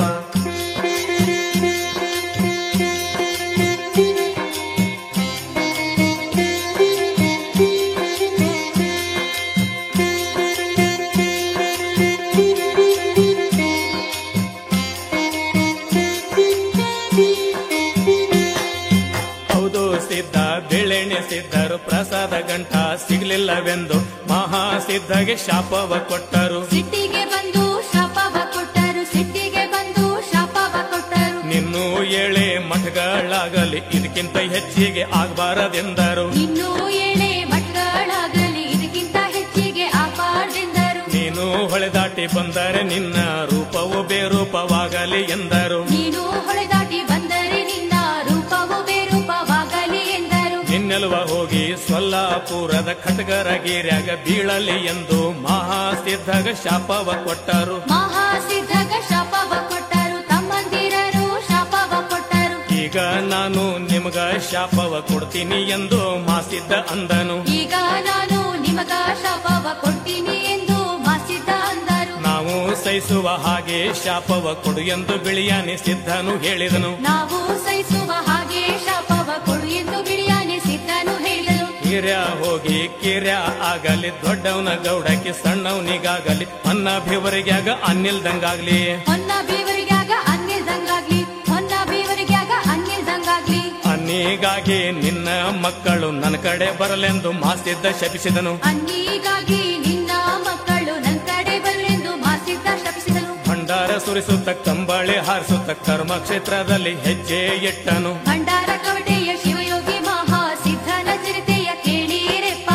ಸಿದ್ಧ ಬೆಳೆಣ್ಣೆ ಸಿದ್ಧರು ಪ್ರಸಾದ ಗಂಟ ಸಿಗಲಿಲ್ಲವೆಂದು ಮಹಾಸಿದ್ಧಗೆ ಶಾಪವ ಕೊಟ್ಟರು.
ಸಿಟ್ಟಿಗೆ ಬಂದು ಶಾಪವ ಕೊಟ್ಟರು. ಸಿಟ್ಟಿಗೆ ಬಂದು ಶಾಪವ ಕೊಟ್ಟರು.
ನಿನ್ನೂ 7 ಮಠಗಳಾಗಲಿ ಇದಕ್ಕಿಂತ ಹೆಚ್ಚಿಗೆ ಆಗಬಾರದೆಂದರು.
ಇನ್ನೂ 7 ಮಠಗಳಾಗಲಿ ಇದಕ್ಕಿಂತ ಹೆಚ್ಚಿಗೆ ಆಗಬಾರದೆಂದರು.
ನೀನು ಹೊಳೆದಾಟಿ ಬಂದರೆ ನಿನ್ನ ರೂಪವು ಬೇರೂಪವಾಗಲಿ ಎಂದರು.
ನೀನು ಹೊಳೆದಾಟಿ ಬಂದರೆ ನಿನ್ನ ರೂಪವು ಬೇರೂಪವಾಗಲಿ ಎಂದರು.
ನಿನ್ನೆಲುವ ಹೋಗಿ ಸೊಲ್ಲಾಪುರದ ಖಡ್ಗರಗಿರ್ಯಾಗ ಬೀಳಲಿ ಎಂದು ಮಹಾಸಿದ್ಧಗ ಶಾಪವ ಕೊಟ್ಟರು.
ಮಹಾಸಿದ್ಧಗ ಶಾಪವ ಕೊಟ್ಟರು. ತಮ್ಮಂದಿರರು ಶಾಪವ ಕೊಟ್ಟರು.
ಈಗ ನಾನು ನಿಮಗ ಶಾಪವ ಕೊಡ್ತೀನಿ ಎಂದು ಮಾಸಿದ್ದ ಅಂದನು.
ಈಗ ನಾನು ನಿಮಗ ಶಾಪವ ಕೊಡ್ತೀನಿ ಎಂದು ಮಾಸಿದ್ದ ಅಂದರು.
ನಾವು ಸಹಿಸುವ ಹಾಗೆ ಶಾಪವ ಕೊಡು ಎಂದು ಬಿಳಿಯಾನೆ ಸಿದ್ಧನು ಹೇಳಿದನು.
ನಾವು ಸಹಿಸುವ ಹಾಗೆ ಶಾಪವ ಕೊಡು ಎಂದು ಬಿಳಿಯಾನೆ ಸಿದ್ಧನು ಹೇಳಿದನು.
ಕಿರ್ಯ ಹೋಗಿ ಕಿರ್ಯ ಆಗಲಿ, ದೊಡ್ಡವನ ಗೌಡಕ್ಕೆ ಸಣ್ಣವನಿಗಾಗಲಿ, ಅನ್ನ ಬೇವರಿಗ್ಯಾಗ ಅನ್ನಿಲ್ದಂಗಾಗ್ಲಿ,
ಹೊನ್ನ ಬೇವರಿಗ್ಯಾಗ ಅನ್ನಿಲ್ದಂಗಾಗ್ಲಿ, ಹೊನ್ನ ಬೇವರಿಗ್ಯಾಗ ಅನ್ನಿಲ್ದಂಗಾಗ್ಲಿ.
ಅನ್ನಿಗಾಗಿ ನಿನ್ನ ಮಕ್ಕಳು ನನ್ನ ಕಡೆ ಬರಲೆಂದು ಮಾಸಿದ್ದ ಶಪಿಸಿದನು.
ಅನ್ನಿಗಾಗಿ ನಿನ್ನ ಮಕ್ಕಳು ನನ್ನ ಕಡೆ ಬರಲೆಂದು ಮಾಸಿದ್ದ ಶಪಿಸಿದನು.
ಭಂಡಾರ ಸುರಿಸುತ್ತ ಕಂಬಳಿ ಹಾರಿಸುತ್ತ ಕರ್ಮ ಕ್ಷೇತ್ರದಲ್ಲಿ ಹೆಜ್ಜೆ ಇಟ್ಟನು.
ಭಂಡಾರ ಕವಟೆಯ ಶಿವಯೋಗಿ ಮಹಾ ಸಿದ್ಧನ ಚರಿತೆಯ ಕೇಳಿರೆಪ್ಪ.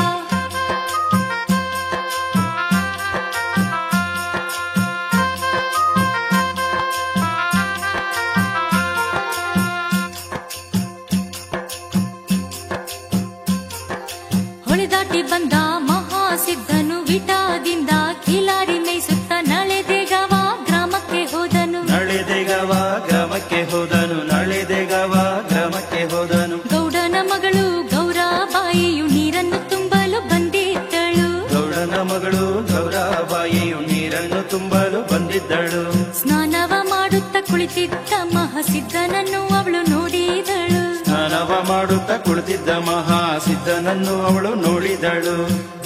ಹೊಳೆದಾಟಿ ಬಂದ ಮಹಾಸಿದ್ಧನು ವಿಟಾದಿಂದ ಕೀಲಾರಿ ಮೇಯಿಸುತ್ತ ನಳೆದೇಗವ ಗ್ರಾಮಕ್ಕೆ ಹೋದನು.
ನಳೆದೇಗವ ಗ್ರಾಮಕ್ಕೆ ಹೋದನು, ನಳೆದೇಗವ ಗ್ರಾಮಕ್ಕೆ ಹೋದನು.
ಗೌಡನ ಮಗಳು ಗೌರಾಬಾಯಿಯು ನೀರನ್ನು ತುಂಬಲು ಬಂದಿದ್ದಳು.
ಗೌಡನ ಮಗಳು ಗೌರಾಬಾಯಿಯು ನೀರನ್ನು ತುಂಬಲು ಬಂದಿದ್ದಳು.
ಸ್ನಾನವ ಮಾಡುತ್ತ ಕುಳಿತಿದ್ದ ಮಹಾಸಿದ್ಧನನ್ನು ಅವಳು ನೋಡಿದಳು.
ಸ್ನಾನವ ಮಾಡುತ್ತಾ ಕುಳಿತಿದ್ದ ಮಹಾಸಿದ್ಧನನ್ನು ಅವಳು ನೋಡಿದಳು.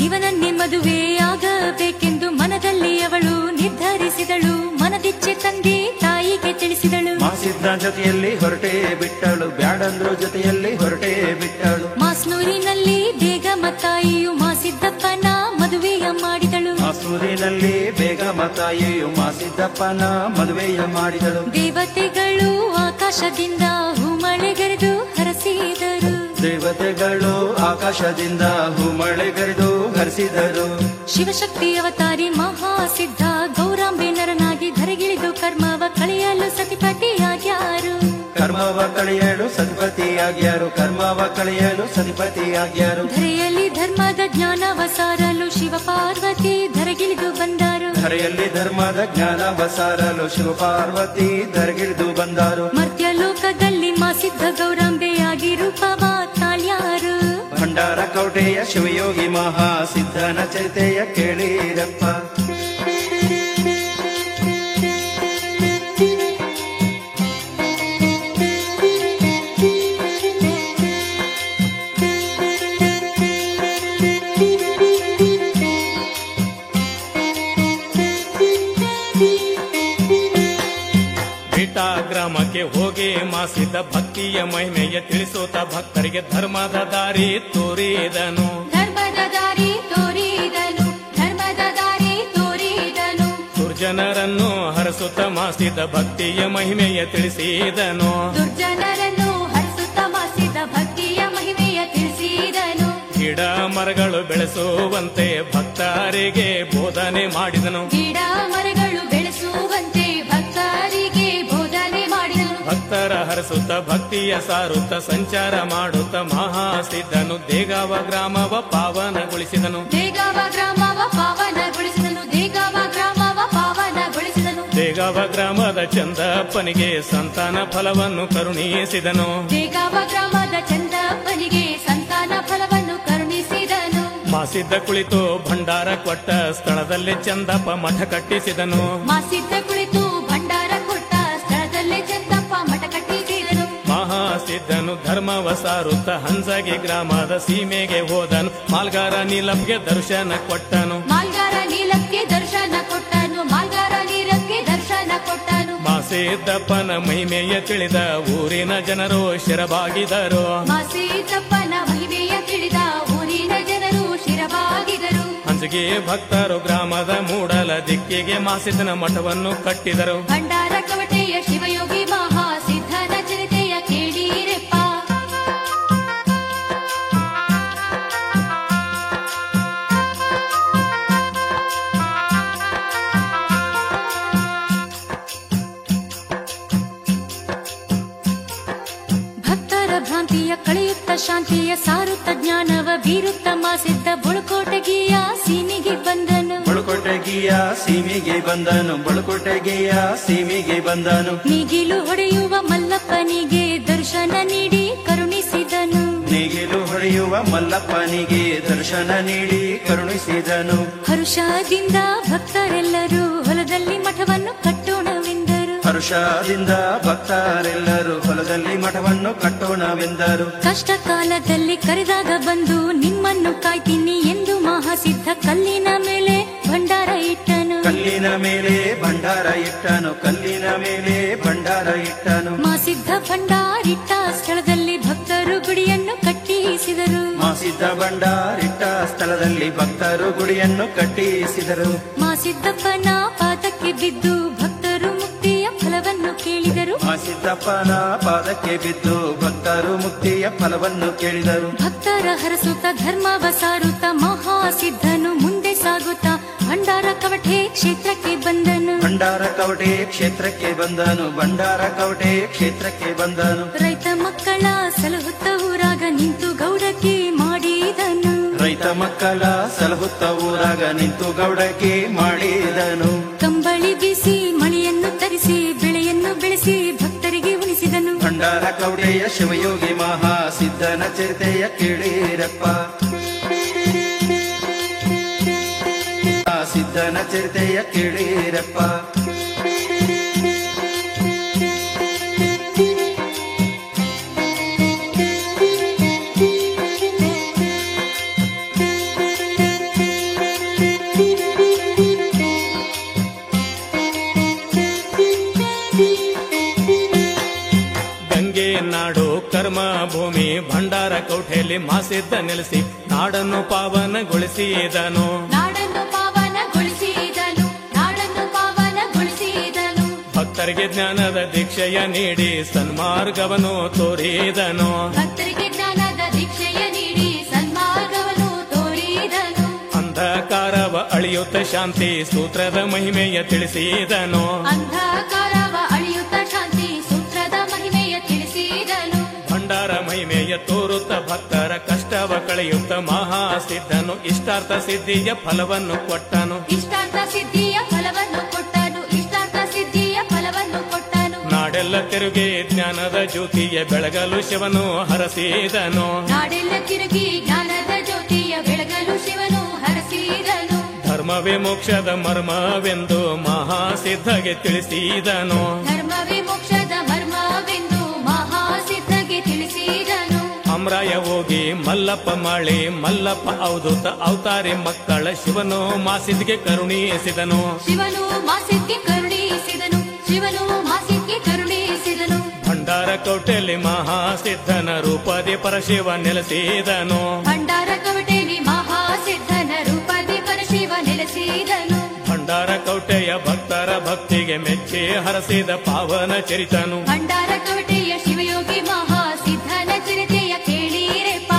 ಇವನನ್ನೇ ಮದುವೆಯಾಗಬೇಕೆಂದು ಮನದಲ್ಲಿ ಅವಳು ನಿರ್ಧರಿಸಿದಳು. ಮನದಿಚ್ಛೆ ತಂದೆ ತಾಯಿಗೆ ತಿಳಿಸಿದಳು.
ಮಾಸಿದ್ದ ಜೊತೆಯಲ್ಲಿ ಹೊರಟೇ ಬಿಟ್ಟಳು, ಬ್ಯಾಡಂದ್ರು ಜೊತೆಯಲ್ಲಿ ಹೊರಟೇ ಬಿಟ್ಟಳು.
ಮಾಸ್ನೂರಿನಲ್ಲಿ ಬೇಗಮ ತಾಯಿಯು ಮಾಸಿದ್ದಪ್ಪನ ಮದುವೆಯ ಮಾಡಿದಳು.
ಮಾಸೂರಿನಲ್ಲಿ ಬೇಗಮ ತಾಯಿಯು ಮಾಸಿದ್ದಪ್ಪನ ಮದುವೆಯ ಮಾಡಿದಳು.
ದೇವತೆಗಳು ಆಕಾಶದಿಂದ ಹೂಮಳೆಗರೆದು ಹರಸಿದರು.
ದೇವತೆಗಳು ಆಕಾಶದಿಂದ ಹೂಮಳೆಗರೆದು ಹರಿಸಿದರು.
ಶಿವಶಕ್ತಿ ಅವತಾರಿ ಮಹಾಸಿದ್ಧ ಗೌರಾಂಬೆ ನರನಾಗಿ ಧರೆಗಿಳಿದು ಕರ್ಮವ ಕಳೆಯಲು ಸತಿಪತಿಯಾಗ್ಯಾರು.
ಕರ್ಮವ ಕಳೆಯಲು ಸತಿಪತಿಯಾಗ್ಯಾರು, ಕರ್ಮವ ಕಳೆಯಲು ಸತಿಪತಿಯಾಗ್ಯಾರು.
ಧರೆಯಲ್ಲಿ ಧರ್ಮದ ಜ್ಞಾನವ ಸಾರಲು ಶಿವ ಪಾರ್ವತಿ ಧರೆಗಿಳಿದು ಬಂದರು.
ಧರೆಯಲ್ಲಿ ಧರ್ಮದ ಜ್ಞಾನವ ಸಾರಲು ಶಿವ ಪಾರ್ವತಿ ಧರೆಗಿಳಿದು ಬಂದರು.
ಮರ್ತ್ಯಲೋಕದಲ್ಲಿ ಮಾಸಿದ್ಧ ಗೌರಾಂಬೆಯಾಗಿ ರೂಪವ ತಾಳ್ಯಾರು.
ಭಂಡಾರ ಕವಟೆಯ ಶಿವಯೋಗಿ ಮಹಾಸಿದ್ಧನ ಚರಿತೆಯ ಕೇಳಿರಪ್ಪ.
ಬಿಟಾ ಗ್ರಾಮಕ್ಕೆ ಹೋಗಿ ಮಾಸಿದ ಭಕ್ತಿಯ ಮಹಿಮೆಯ ತಿಳಿಸುತ್ತ ಭಕ್ತರಿಗೆ ಧರ್ಮದ ದಾರಿ ತೋರಿದನು.
ಧರ್ಮದ ದಾರಿ ತೋರಿದನು, ಧರ್ಮದ ದಾರಿ ತೋರಿದನು.
ದುರ್ಜನರನ್ನು ಹರಸುತ್ತ ಮಾಸಿದ ಭಕ್ತಿಯ ಮಹಿಮೆಯ ತಿಳಿಸಿದನು.
ದುರ್ಜನರನ್ನು ಹರಿಸುತ್ತ ಮಾಸಿದ ಭಕ್ತಿಯ ಮಹಿಮೆಯ ತಿಳಿಸಿದನು.
ಗಿಡ ಮರಗಳು ಬೆಳೆಸುವಂತೆ ಭಕ್ತರಿಗೆ ಬೋಧನೆ ಮಾಡಿದನು.
ಗಿಡ ಮರಗಳು ಬೆಳೆಸುವಂತೆ ಭಕ್ತರಿಗೆ ಬೋಧನೆ ಮಾಡಿದನು.
ಭಕ್ತರ ಹರಸುತ್ತ ಭಕ್ತಿಯ ಸಾರುತ್ತ ಸಂಚಾರ ಮಾಡುತ್ತ ಮಹಾಸಿದ್ಧನು ದೇಗಾವ ಗ್ರಾಮವ ಪಾವನಗೊಳಿಸಿದನು.
ದೇಗಾವ ಗ್ರಾಮವ ಪಾವನಗೊಳಿಸಿದನು. ದೇಗಾವ ಗ್ರಾಮವ ಪಾವನಗೊಳಿಸಿದನು.
ದೇಗಾವ ಗ್ರಾಮದ ಚಂದಪ್ಪನಿಗೆ ಸಂತಾನ ಫಲವನ್ನು ಕರುಣಿಸಿದನು.
ದೇಗಾವ ಗ್ರಾಮದ ಚಂದಪ್ಪನಿಗೆ ಸಂತಾನ ಫಲವನ್ನು ಕರುಣಿಸಿದನು.
ಮಾಸಿದ್ದ ಕುಳಿತು ಭಂಡಾರ ಕೊಟ್ಟ ಸ್ಥಳದಲ್ಲಿ ಚಂದಪ್ಪ ಮಠ ಕಟ್ಟಿಸಿದನು.
ಮಾಸಿದ್ದ ಕುಳಿತು ಭಂಡಾರ ಕೊಟ್ಟ ಸ್ಥಳದಲ್ಲೇ ಚಂದಪ್ಪ ಮಠ ಕಟ್ಟಿಸಿದನು.
ಮಹಾಸಿದ್ಧನು ಧರ್ಮವ ಸಾರುತ್ತ ಹಂಸಗಿ ಗ್ರಾಮದ ಸೀಮೆಗೆ ಹೋದನು. ಮಾಲ್ಗಾರ ನೀಲಂಗೆ ದರ್ಶನ ಕೊಟ್ಟನು.
ಮಾಲ್ಗಾರ ನೀಲಕ್ಕೆ ದರ್ಶನ ಕೊಟ್ಟನು. ಮಾಲ್ಗಾರ ನೀಲಕ್ಕೆ ದರ್ಶನ ಕೊಟ್ಟನು.
ಮಾಸಿದ್ದಪ್ಪನ ಮಹಿಮೆಯ ತಿಳಿದ ಊರಿನ ಜನರು ಶಿರಬಾಗಿದರು.
ಮಾಸಿದ್ದಪ್ಪನ ಮಹಿಮೆಯ ತಿಳಿದ ಊರಿನ ಜನರು ಶಿರಬಾಗಿದರು.
ಹಂಸಗಿ ಭಕ್ತರು ಗ್ರಾಮದ ಮೂಡಲ ದಿಕ್ಕಿಗೆ ಮಾಸಿದ್ದನ ಮಠವನ್ನು ಕಟ್ಟಿದರು.
ಭಂಡಾರ ಕವಟೆಯ ಶಿವಯೋಗಿ ಮಹಾಸಿದ್ಧನ ಚರಿತೆಯ ಕೇಳಿರೆಪ್ಪ. ಭಕ್ತರ ಭ್ರಾಂತಿಯ ಕಳೆಯುತ್ತ ಶಾಂತಿಯ ಸಾರುತ್ತ ಜ್ಞಾನವ ಬೀರುತ್ತ ಮಾಸಿದ್ದ ಬುಳಕೋಟಗಿಯ ಸೀಮೆಗೆ ಬಂದನು.
ಬಳುಕೋಟೆಗಿಯ ಸೀಮೆಗೆ ಬಂದನು, ಬಳುಕೋಟೆಗಿಯ ಸೀಮೆಗೆ ಬಂದನು.
ನೇಗಿಲು ಹೊಡೆಯುವ ಮಲ್ಲಪ್ಪನಿಗೆ ದರ್ಶನ ನೀಡಿ ಕರುಣಿಸಿದನು.
ನೇಗಿಲು ಹೊಡೆಯುವ ಮಲ್ಲಪ್ಪನಿಗೆ ದರ್ಶನ ನೀಡಿ ಕರುಣಿಸಿದನು.
ಹರುಷದಿಂದ ಭಕ್ತರೆಲ್ಲರೂ ಹೊಲದಲ್ಲಿ ಮಠವನ್ನು ಕಟ್ಟೋಣವೆಂದರು.
ಹರುಷದಿಂದ ಭಕ್ತರೆಲ್ಲರೂ ಹೊಲದಲ್ಲಿ ಮಠವನ್ನು ಕಟ್ಟೋಣವೆಂದರು.
ಕಷ್ಟ ಕಾಲದಲ್ಲಿ ಕರೆದಾಗ ಬಂದು ನಿಮ್ಮನ್ನು ಕಾಯ್ತೀನಿ ಎಂದು ಮಹಾಸಿದ್ಧ ಕಲ್ಲಿನ ಮೇಲೆ ಭಂಡಾರ ಇಟ್ಟನು.
ಕಲ್ಲಿನ ಮೇಲೆ ಭಂಡಾರ ಇಟ್ಟನು. ಕಲ್ಲಿನ ಮೇಲೆ ಭಂಡಾರ ಇಟ್ಟನು.
ಮಾಸಿದ್ಧ ಭಂಡಾರಿಟ್ಟ ಸ್ಥಳದಲ್ಲಿ ಭಕ್ತರು ಗುಡಿಯನ್ನು ಕಟ್ಟಿಸಿದರು.
ಮಾಸಿದ್ಧ ಭಂಡಾರಿಟ್ಟ ಸ್ಥಳದಲ್ಲಿ ಭಕ್ತರು ಗುಡಿಯನ್ನು ಕಟ್ಟಿಸಿದರು.
ಮಾಸಿದ್ದಪ್ಪನ ಪಾದಕ್ಕೆ ಬಿದ್ದು ಭಕ್ತರು ಮುಕ್ತಿಯ ಫಲವನ್ನು ಕೇಳಿದರು.
ಮಾಸಿದ್ದಪ್ಪನ ಪಾದಕ್ಕೆ ಬಿದ್ದು ಭಕ್ತರು ಮುಕ್ತಿಯ ಫಲವನ್ನು ಕೇಳಿದರು.
ಭಕ್ತರ ಹರಸುತ್ತ ಧರ್ಮವ ಸಾರುತ್ತ ಮಹಾಸಿದ್ಧನು ಮುಂದೆ ಸಾಗುತ್ತಾ ಭಂಡಾರ ಕವಟೆ ಕ್ಷೇತ್ರಕ್ಕೆ ಬಂದನು.
ಭಂಡಾರ ಕವಟೆ ಕ್ಷೇತ್ರಕ್ಕೆ ಬಂದನು. ಭಂಡಾರ ಕವಟೆ ಕ್ಷೇತ್ರಕ್ಕೆ ಬಂದನು.
ರೈತ ಮಕ್ಕಳ ಸಲಹುತ್ತ ಊರಾಗ ನಿಂತು ಗೌಡಕ್ಕೆ ಮಾಡಿದನು.
ರೈತ ಮಕ್ಕಳ ಸಲಹುತ್ತ ಊರಾಗ ನಿಂತು ಗೌಡಕ್ಕೆ ಮಾಡಿದನು.
ಕಂಬಳಿ ಬೀಸಿ ಮಳೆಯನ್ನು ತರಿಸಿ ಬೆಳೆಯನ್ನು ಬೆಳೆಸಿ ಭಕ್ತರಿಗೆ ಉಣಿಸಿದನು.
ಭಂಡಾರ ಕವಟೆಯ ಶಿವಯೋಗಿ ಮಹಾಸಿದ್ಧನ ಚರಿತೆಯ ಕೇಳಿರಪ್ಪ. ಸಿದ್ಧನ ಚರಿತೆಯ ಕೇಳಿರಪ್ಪ.
ಗಂಗೆ ನಾಡು ಕರ್ಮ ಭೂಮಿ ಭಂಡಾರ ಕೌಟೆಯಲ್ಲಿ ಮಾಸಿದ್ದ ನೆಲೆಸಿ ನಾಡನ್ನು ಪಾವನಗೊಳಿಸಿದನು. ಭಕ್ತರಿಗೆ ಜ್ಞಾನದ ದೀಕ್ಷೆಯ ನೀಡಿ ಸನ್ಮಾರ್ಗವನ್ನು ತೋರಿದನು. ಅಂಧಕಾರವ ಅಳಿಯುತ್ತ ಶಾಂತಿ ಸೂತ್ರದ ಮಹಿಮೆಯ ತಿಳಿಸಿದನು. ಭಂಡಾರ ಮಹಿಮೆಯ ತೋರುತ್ತ ಭಕ್ತರ ಕಷ್ಟವ ಕಳೆಯುತ್ತ ಮಹಾಸಿದ್ಧನು ಇಷ್ಟಾರ್ಥ ಸಿದ್ಧಿಯ ಫಲವನ್ನು ಕೊಟ್ಟನು. ನಾಡೆಲ್ಲ ತಿರುಗಿ ಜ್ಞಾನದ ಜ್ಯೋತಿಯ ಬೆಳಗಲು ಶಿವನು ಹರಸಿದನು. ಧರ್ಮವೇ ಮೋಕ್ಷದ ಮರ್ಮವೆಂದು ಮಹಾಸಿದ್ಧಗೆ ತಿಳಿಸಿದನು. ಅಮ್ರಾಯ ಹೋಗಿ ಮಲ್ಲಪ್ಪ ಮಾಳಿ ಮಲ್ಲಪ್ಪ ಅವಧೂತ ಅವತಾರಿ ಮಕ್ಕಳ ಶಿವನು ಮಾಸಿದ್ಗೆ ಕರುಣಿಸಿದನು. ಭಂಡಾರ ಕೌಟೆಯಲ್ಲಿ ಮಹಾಸಿದ್ಧನ ರೂಪದಿ ಪರಶಿವ ನೆಲೆಸಿದನು. ಭಂಡಾರ ಕೌಟೆಯ ಭಕ್ತರ ಭಕ್ತಿಗೆ ಮೆಚ್ಚಿ ಹರಸಿದ ಪಾವನ ಚರಿತನು.
ಭಂಡಾರ ಕವಟೆಯ ಶಿವಯೋಗಿ ಮಹಾಸಿದ್ಧನ ಚರಿತೆಯ ಕೇಳಿರೆಪ್ಪ.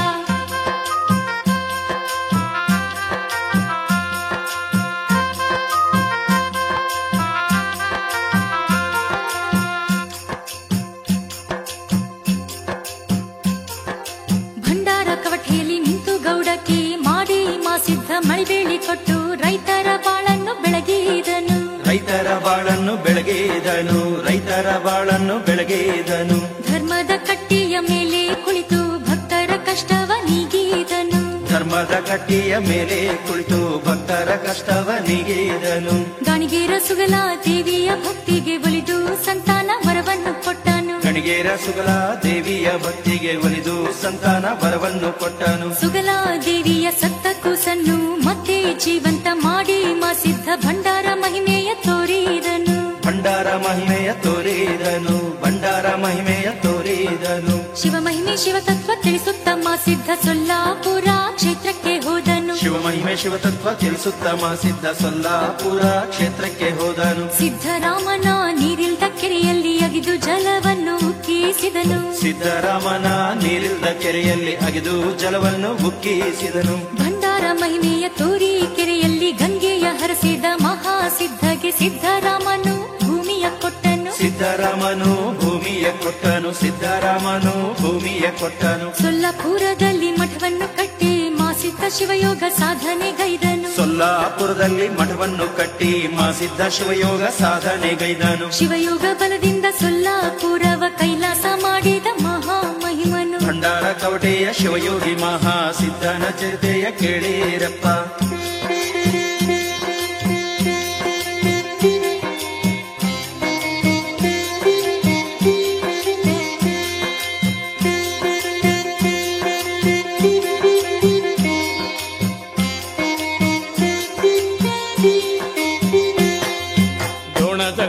ಭಂಡಾರ ಕವಟೆಯಲ್ಲಿ ನಿಂತು ಗೌಡಕ್ಕೆ ಮಾಡಿ ಮಾಸಿದ್ಧ ಮಳಿಬೇಳಿ ಕೊಟ್ಟು ರೈತರ ಬಾಳನ್ನು ಬೆಳಗಿದನು.
ರೈತರ ಬಾಳನ್ನು ಬೆಳಗಿದನು. ರೈತರ ಬಾಳನ್ನು ಬೆಳಗಿದನು.
ಧರ್ಮದ ಕಟ್ಟಿಯ ಮೇಲೆ ಕುಳಿತು ಭಕ್ತರ ಕಷ್ಟವ ನೀಗಿದನು.
ಧರ್ಮದ ಕಟ್ಟಿಯ ಮೇಲೆ ಕುಳಿತು ಭಕ್ತರ ಕಷ್ಟವ ನೀಗಿದನು.
ಗಾಣಿಗೇರ ಸುಗಲ ದೇವಿಯ ಭಕ್ತಿಗೆ ಒಲಿದು ಸಂತಾನ ವರವನ್ನು ಕೊಟ್ಟನು.
ಗಣಿಗೇರ ಸುಗಲ ದೇವಿಯ ಭಕ್ತಿಗೆ ಒಲಿದು ಸಂತಾನ ವರವನ್ನು ಕೊಟ್ಟನು.
ಸುಗಲ ದೇವಿಯ ಸತ್ತ ಕೂಸನ್ನು ಮತ್ತೆ ಜೀವಂತ ಮಾಡಿ ಮಾಸಿದ್ಧ ಭಂಡಾರ ಮಹಿಮೆಯ ತೋರಿದನು.
ಭಂಡಾರ ಮಹಿಮೆಯ ತೋರಿದನು. ಭಂಡಾರ ಮಹಿಮೆಯ ತೋರಿದನು.
ಶಿವ ಮಹಿಮೆ ಶಿವತತ್ವ ತಿಳಿಸುತ್ತ ಮಾಸಿದ್ಧ ಸೊಲ್ಲಾಪುರ ಕ್ಷೇತ್ರಕ್ಕೆ ಹೋದನು.
ಶಿವ ಮಹಿಮೆ ಶಿವತತ್ವ ತಿಳಿಸುತ್ತ ಮಾಸಿದ್ಧ ಸೊಲ್ಲಾಪುರ ಕ್ಷೇತ್ರಕ್ಕೆ ಹೋದನು.
ಸಿದ್ಧರಾಮನ ನೀರಿಲ್ದ ಕೆರೆಯಲ್ಲಿ ಅಗಿದು ಜಲವನ್ನು ಉಕ್ಕಿಸಿದನು.
ಸಿದ್ಧರಾಮನ ನೀರಿಲ್ದ ಕೆರೆಯಲ್ಲಿ ಅಗಿದು ಜಲವನ್ನು ಉಕ್ಕಿಸಿದನು.
ಭಂಡಾರ ಮಹಿಮೆಯ ತೋರಿ ಕೆರೆಯಲ್ಲಿ ಗಂಗೆಯ ಹರಸಿದ ಮಹಾಸಿದ್ಧಗೆ ಸಿದ್ಧರಾಮನು ಭೂಮಿಯ ಕೊಟ್ಟನು.
ಸಿದ್ಧರಾಮನು ಭೂಮಿಯ ಕೊಟ್ಟನು. ಸಿದ್ಧರಾಮನು ಭೂಮಿಯ ಕೊಟ್ಟನು.
ಸೊಲ್ಲಾಪುರದಲ್ಲಿ ಮಠವನ್ನು ಕಟ್ಟಿ ಮಾಸಿದ್ಧ ಶಿವಯೋಗ ಸಾಧನೆಗೈದನು.
ಸೊಲ್ಲಾಪುರದಲ್ಲಿ ಮಠವನ್ನು ಕಟ್ಟಿ ಮಾಸಿದ್ಧ ಶಿವಯೋಗ ಸಾಧನೆಗೈದನು.
ಶಿವಯೋಗ ಬಲದಿಂದ ಸೊಲ್ಲಾಪುರವ ಕೈಲಾಸ ಮಾಡಿದ ಮಹಾಮಹಿಮನು.
ಭಂಡಾರ ಕವಟೆಯ ಶಿವಯೋಗಿ ಮಹಾಸಿದ್ಧನ ಚರಿತೆಯ ಕೇಳಿರಪ್ಪ.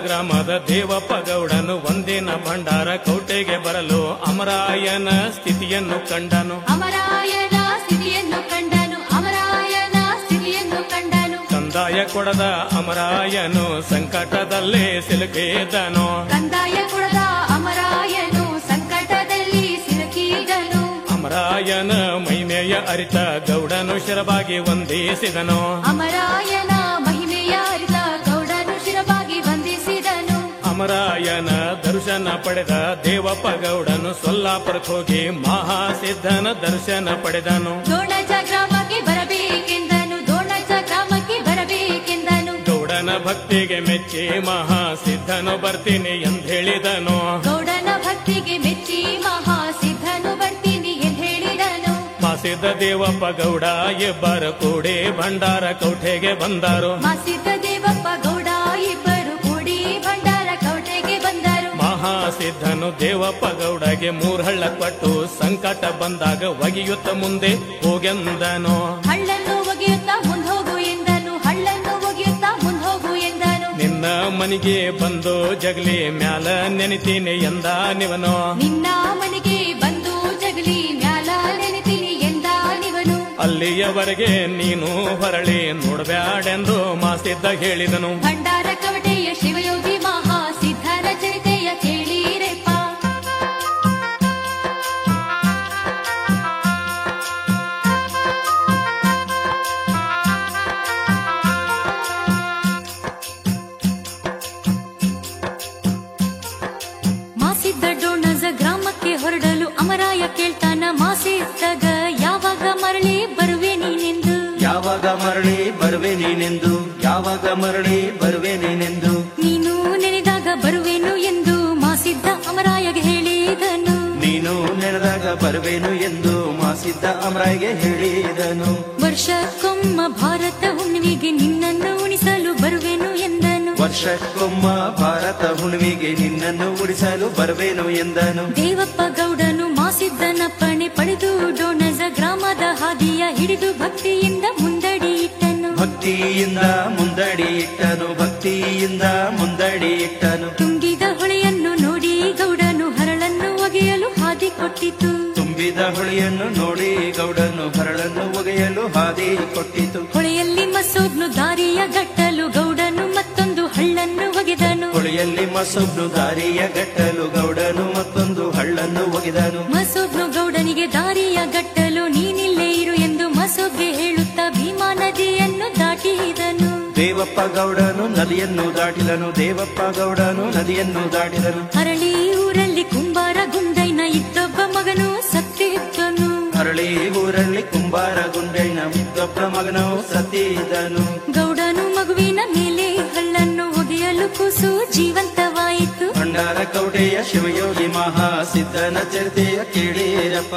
ಗ್ರಾಮದ ದೇವಪ್ಪ ಗೌಡನು ಒಂದಿನ ಭಂಡಾರ ಕೌಟೆಗೆ ಬರಲು ಅಮರಾಯನ ಸ್ಥಿತಿಯನ್ನು ಕಂಡನು.
ಅಮರಾಯನ ಸ್ಥಿತಿಯನ್ನು ಕಂಡನು. ಅಮರಾಯನ ಸ್ಥಿತಿಯನ್ನು ಕಂಡನು.
ಕಂದಾಯ ಕೊಡದ ಅಮರಾಯನು ಸಂಕಟದಲ್ಲೇ ಸಿಲುಕಿದನು.
ಕಂದಾಯ ಕೊಡದ ಅಮರಾಯನು ಸಂಕಟದಲ್ಲಿ ಸಿಲುಕಿದನು.
ಅಮರಾಯನ ಮಹಿಮೆಯ ಅರಿತ ಗೌಡನು ಶಿರವಾಗಿ ವಂದಿಸಿದನು.
ಅಮರಾಯನ ಮಹಿಮೆಯ ಅರಿತ ಗೌಡನು ಶಿರವಾಗಿ ವಂದಿಸಿದನು.
ಅಮರಾಯನ ದರ್ಶನ ಪಡೆದ ದೇವಪ್ಪ ಗೌಡನು ಸೊಲ್ಲಾಪುರಕ್ಕೆ ಹೋಗಿ ಮಹಾಸಿದ್ಧನ ದರ್ಶನ ಪಡೆದನು.
ದೋಣಜ ಗ್ರಾಮಕ್ಕೆ ಬರಬೇಕೆಂದನು. ದೋಣಜ ಗ್ರಾಮಕ್ಕೆ ಬರಬೇಕೆಂದನು.
ಗೌಡನ ಭಕ್ತಿಗೆ ಮೆಚ್ಚಿ ಮಹಾಸಿದ್ಧನು ಬರ್ತೀನಿ ಎಂದೇಳಿದನು.
ಗೌಡನ ಭಕ್ತಿಗೆ ಮೆಚ್ಚಿ ಮಹಾಸಿದ್ಧನು ಬರ್ತೀನಿ ಎಂದೇಳಿದನು.
ಮಾಸಿದ್ದ ದೇವಪ್ಪ ಗೌಡ ಇಬ್ಬರು ಕೂಡಿ ಭಂಡಾರ ಕೌಟೆಗೆ ಬಂದರು.
ಮಾಸಿದ್ದ ದೇವಪ್ಪ ಗೌಡ ಇಬ್ಬರು ಕೂಡಿ ಭಂಡಾರ ಕೌಟೆಗೆ ಬಂದರು.
ಮಹಾಸಿದ್ಧನು ದೇವಪ್ಪ ಗೌಡಗೆ 3 ಹಳ್ಳ ಕೊಟ್ಟು ಸಂಕಟ ಬಂದಾಗ ಒಗೆಯುತ್ತ ಮುಂದೆ ಹೋಗೆಂದನು.
ಹಳ್ಳನ್ನು ಒಗೆಯುತ್ತಾ ಮುಂದೋಗು ಎಂದನು. ಹಳ್ಳನ್ನು ಒಗೆಯುತ್ತಾ ಮುಂದೋಗು ಎಂದನು.
ನಿನ್ನ ಮನೆಗೆ ಬಂದು ಜಗಲಿ ಮ್ಯಾಲ ನೆನಿತೀನಿ ಎಂದ ನಿವನು.
ನಿನ್ನ ಮನೆಗೆ ಬಂದು ಜಗಲಿ ಮ್ಯಾಲ ನೆನೆತೀನಿ ಎಂದ ನಿವನು.
ಅಲ್ಲಿಯವರೆಗೆ ನೀನು ಹೊರಳಿ ನೋಡಬ್ಯಾಡೆಂದು ಮಾಸಿದ್ದ ಹೇಳಿದನು.
ಭಂಡಾರ ಕವಟೆಯ ಶಿವಯೋಗಿ ಮಹಾಸಿದ್ಧರ ಚರಿತೆಯ ಕೇಳಿರೆಪ್ಪ. ಮಾಸಿದ್ದ ಡೋಣಜ ಗ್ರಾಮಕ್ಕೆ ಹೊರಡಲು ಅಮರಾಯ ಕೇಳ್ತಾನ ಮಾಸಿದ್ದಗ ಯಾವಾಗ ಮರಳಿ ಬರುವೆ ನೀನೆಂದು.
ಯಾವಾಗ ಮರಳಿ ಬರುವೆ ನೀನೆಂದು. ಯಾವಾಗ ಮರಳಿ ಬರುವೆ ನೀನೆಂದು.
ನೀನು ನೆನೆದಾಗ ಬರುವೆನು ಎಂದು ಮಾಸಿದ್ದ ಅಮರಾಯಗೆ ಹೇಳಿದನು.
ನೀನು ನೆನೆದಾಗ ಬರುವೆನು ಎಂದು ಮಾಸಿದ್ದ ಅಮರಾಯಗೆ ಹೇಳಿದನು.
ವರ್ಷಕ್ಕೊಮ್ಮ ಭಾರತ ಹುಣ್ಣಿಮೆಗೆ ನಿನ್ನನ್ನು ಉಣಿಸಲು ಬರುವೆನು ಎಂದನು.
ವರ್ಷಕ್ಕೊಮ್ಮ ಭಾರತ ಹುಣ್ಣಿಮೆಗೆ ನಿನ್ನನ್ನು ಉಳಿಸಲು ಬರುವೆನು ಎಂದನು.
ದೇವಪ್ಪ ಗೌಡನು ಮಾಸಿದ್ದನಪ್ಪಣೆ ಪಡೆದು ಡೋಣಜ ಗ್ರಾಮದ ಹಾದಿಯ ಹಿಡಿದು ಭಕ್ತಿಯಿಂದ ಮುಂದಡಿ ಇಟ್ಟನು.
ಭಕ್ತಿಯಿಂದ ಮುಂದಡಿ ಇಟ್ಟನು. ಭಕ್ತಿಯಿಂದ ಮುಂದಡಿ ಇಟ್ಟನು.
ತುಂಬಿದ ಹೊಳೆಯನ್ನು ನೋಡಿ ಗೌಡನು ಹರಳನ್ನು ಒಗೆಯಲು ಹಾದಿ ಕೊಟ್ಟಿತು.
ತುಂಬಿದ ಹೊಳೆಯನ್ನು ನೋಡಿ ಗೌಡನು ಹರಳನ್ನು ಒಗೆಯಲು ಹಾದಿ ಕೊಟ್ಟಿತು.
ಹೊಳೆಯಲ್ಲಿ ಮಸೂಬ್ನು ದಾರಿಯ ಗಟ್ಟಲು ಗೌಡನು ಮತ್ತೊಂದು ಹಳ್ಳನ್ನು ಒಗೆದನು.
ಹೊಳೆಯಲ್ಲಿ ಮಸೂಬ್ನು ದಾರಿಯ ಗಟ್ಟಲು ಗೌಡನು ಮತ್ತೊಂದು ಹಳ್ಳನ್ನು ಒಗೆದನು.
ಮಸೂಬ್ನು ಗೌಡನಿಗೆ ದಾರಿಯ ಗಟ್ಟಲು ನೀನಿಲ್ಲೇ ಇರು ಎಂದು ಮಸೂಬ್ಗೆ ಹೇಳುತ್ತಾ ಭೀಮಾ ನದಿಯನ್ನು ದಾಟಿದನು.
ದೇವಪ್ಪ ಗೌಡನು ನದಿಯನ್ನು ದಾಟಿದನು. ದೇವಪ್ಪ ಗೌಡನು ನದಿಯನ್ನು ದಾಟಿದನು.
ಹರಳಿ ಊರಲ್ಲಿ ಕುಂಬಾರ ಗುಂಡೈನ ಇದ್ದೊಬ್ಬ ಮಗನು ಸತ್ತಿದ್ದನು.
ಹರಳಿ ಊರಲ್ಲಿ ಕುಂಬಾರ ಗುಂಡೈನ ಇದ್ದೊಬ್ಬ ಮಗನು ಸತ್ತಿದನು.
ಗೌಡನು ಮಗುವಿನ ಮೇಲೆ ಹಳ್ಳನ್ನು ಒಗೆಯಲು ಕೂಸು ಜೀವಂತವಾಯಿತು.
ಭಂಡಾರ ಕೌಟೆಯ ಶಿವಯೋಗಿ ಮಹಾಸಿದ್ಧನ ಚರಿತೆಯ ಕೇಳಿರಪ್ಪ.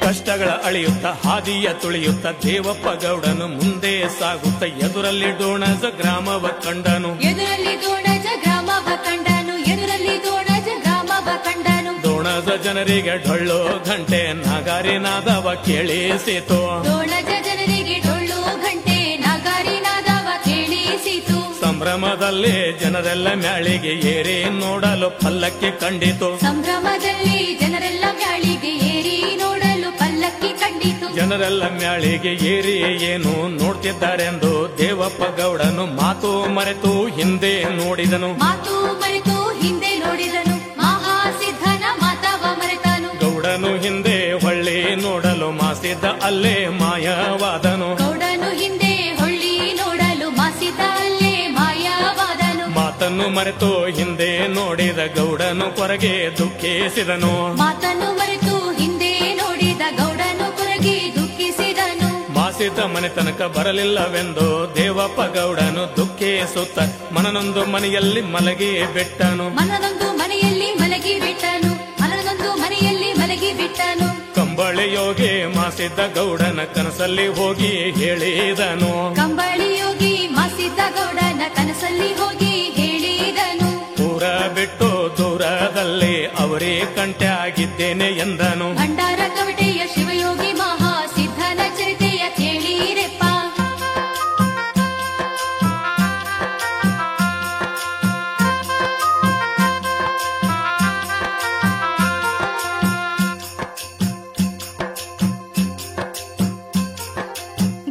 ಕಷ್ಟಗಳ ಅಳಿಯುತ್ತ ಹಾದಿಯ ತುಳಿಯುತ್ತ ದೇವಪ್ಪ ಗೌಡನು ಮುಂದೆ ಸಾಗುತ್ತ ಎದುರಲ್ಲಿ ಡೋಣಜ ಗ್ರಾಮವ ಕಂಡನು.
ಎದುರಲ್ಲಿ ಡೋಣಜ ಗ್ರಾಮವ ಕಂಡನು. ಎದುರಲ್ಲಿ ಡೋಣಜ ಗ್ರಾಮವ ಕಂಡನು.
ಡೋಣಜ ಜನರಿಗೆ ಡೊಳ್ಳು ಗಂಟೆ ನಗಾರಿ ನಾದವ ಕೇಳಿಸಿತು.
ಡೋಣಜ ಜನರಿಗೆ ಡೊಳ್ಳು ಗಂಟೆ ನಗಾರಿ ನಾದವ ಕೇಳಿಸಿತು.
ಸಂಭ್ರಮದಲ್ಲಿ ಜನರೆಲ್ಲ ಮ್ಯಾಳಿಗೆ ಏರಿ ನೋಡಲು ಪಲ್ಲಕ್ಕಿ ಕಂಡಿತು.
ಸಂಭ್ರಮದಲ್ಲಿ ಜನರೆಲ್ಲ ಮ್ಯಾಳಿಗೆ ಏರಿ ನೋಡಲು ಪಲ್ಲಕ್ಕಿ ಕಂಡಿತು.
ಜನರೆಲ್ಲ ಮ್ಯಾಳಿಗೆ ಏರಿ ಏನು ನೋಡ್ತಿದ್ದಾರೆಂದು ದೇವಪ್ಪ ಗೌಡನು ಮಾತು ಮರೆತು ಹಿಂದೆ ನೋಡಿದನು.
ಮಾತು ಮರೆತು ಹಿಂದೆ ನೋಡಿದನು. ಮಹಾಸಿದ್ಧನ ಮಾತವ ಮರೆತನು.
ಗೌಡನು ಹಿಂದೆ ಹೊಳ್ಳಿ ನೋಡಲು ಮಾಸಿದ್ದ ಅಲ್ಲೇ ಮಾಯವಾದನು.
ಗೌಡನು ಹಿಂದೆ ಹೊಳ್ಳಿ ನೋಡಲು ಮಾಸಿದ್ದ ಅಲ್ಲೇ ಮಾಯವಾದನು.
ಮಾತನ್ನು ಮಾತನ್ನು ಮರೆತು ಹಿಂದೆ ನೋಡಿದ ಗೌಡನು ಕೊರಗೆ ದುಃಖಿಸಿದನು.
ಮಾತನ್ನು ಮರೆತು ಹಿಂದೆ ನೋಡಿದ ಗೌಡನು ಕೊರಗಿ ದುಃಖಿಸಿದನು.
ಮಾಸಿದ ಮನೆ ತನಕ ಬರಲಿಲ್ಲವೆಂದು ದೇವಪ್ಪ ಗೌಡನು ದುಃಖಿಸುತ್ತ ಮನನೊಂದು ಮನೆಯಲ್ಲಿ ಮಲಗಿ ಬಿಟ್ಟನು.
ಮನನೊಂದು ಮನೆಯಲ್ಲಿ ಮಲಗಿ ಬಿಟ್ಟನು. ಮನನೊಂದು ಮನೆಯಲ್ಲಿ ಮಲಗಿ ಬಿಟ್ಟನು.
ಕಂಬಳಿ ಯೋಗಿ ಮಾಸಿದ್ದ ಗೌಡನ ಕನಸಲ್ಲಿ ಹೋಗಿ ಹೇಳಿದನು.
ಕಂಬಳಿ ಯೋಗಿ ಮಾಸಿದ್ದ ಗೌಡನ ಕನಸಲ್ಲಿ ಹೋಗಿ ಹೇಳಿದನು.
ಊರ ಬಿಟ್ಟು ದೂರದಲ್ಲಿ ಅವರೇ ಕಂಟೆ ಆಗಿದ್ದೇನೆ ಎಂದನು.
ಭಂಡಾರ ಕವಟೆಯ ಶಿವಯೋಗಿ ಮಹಾ ಸಿದ್ಧನ ಚರಿತೆಯ ಕೇಳಿರೆಪ್ಪ.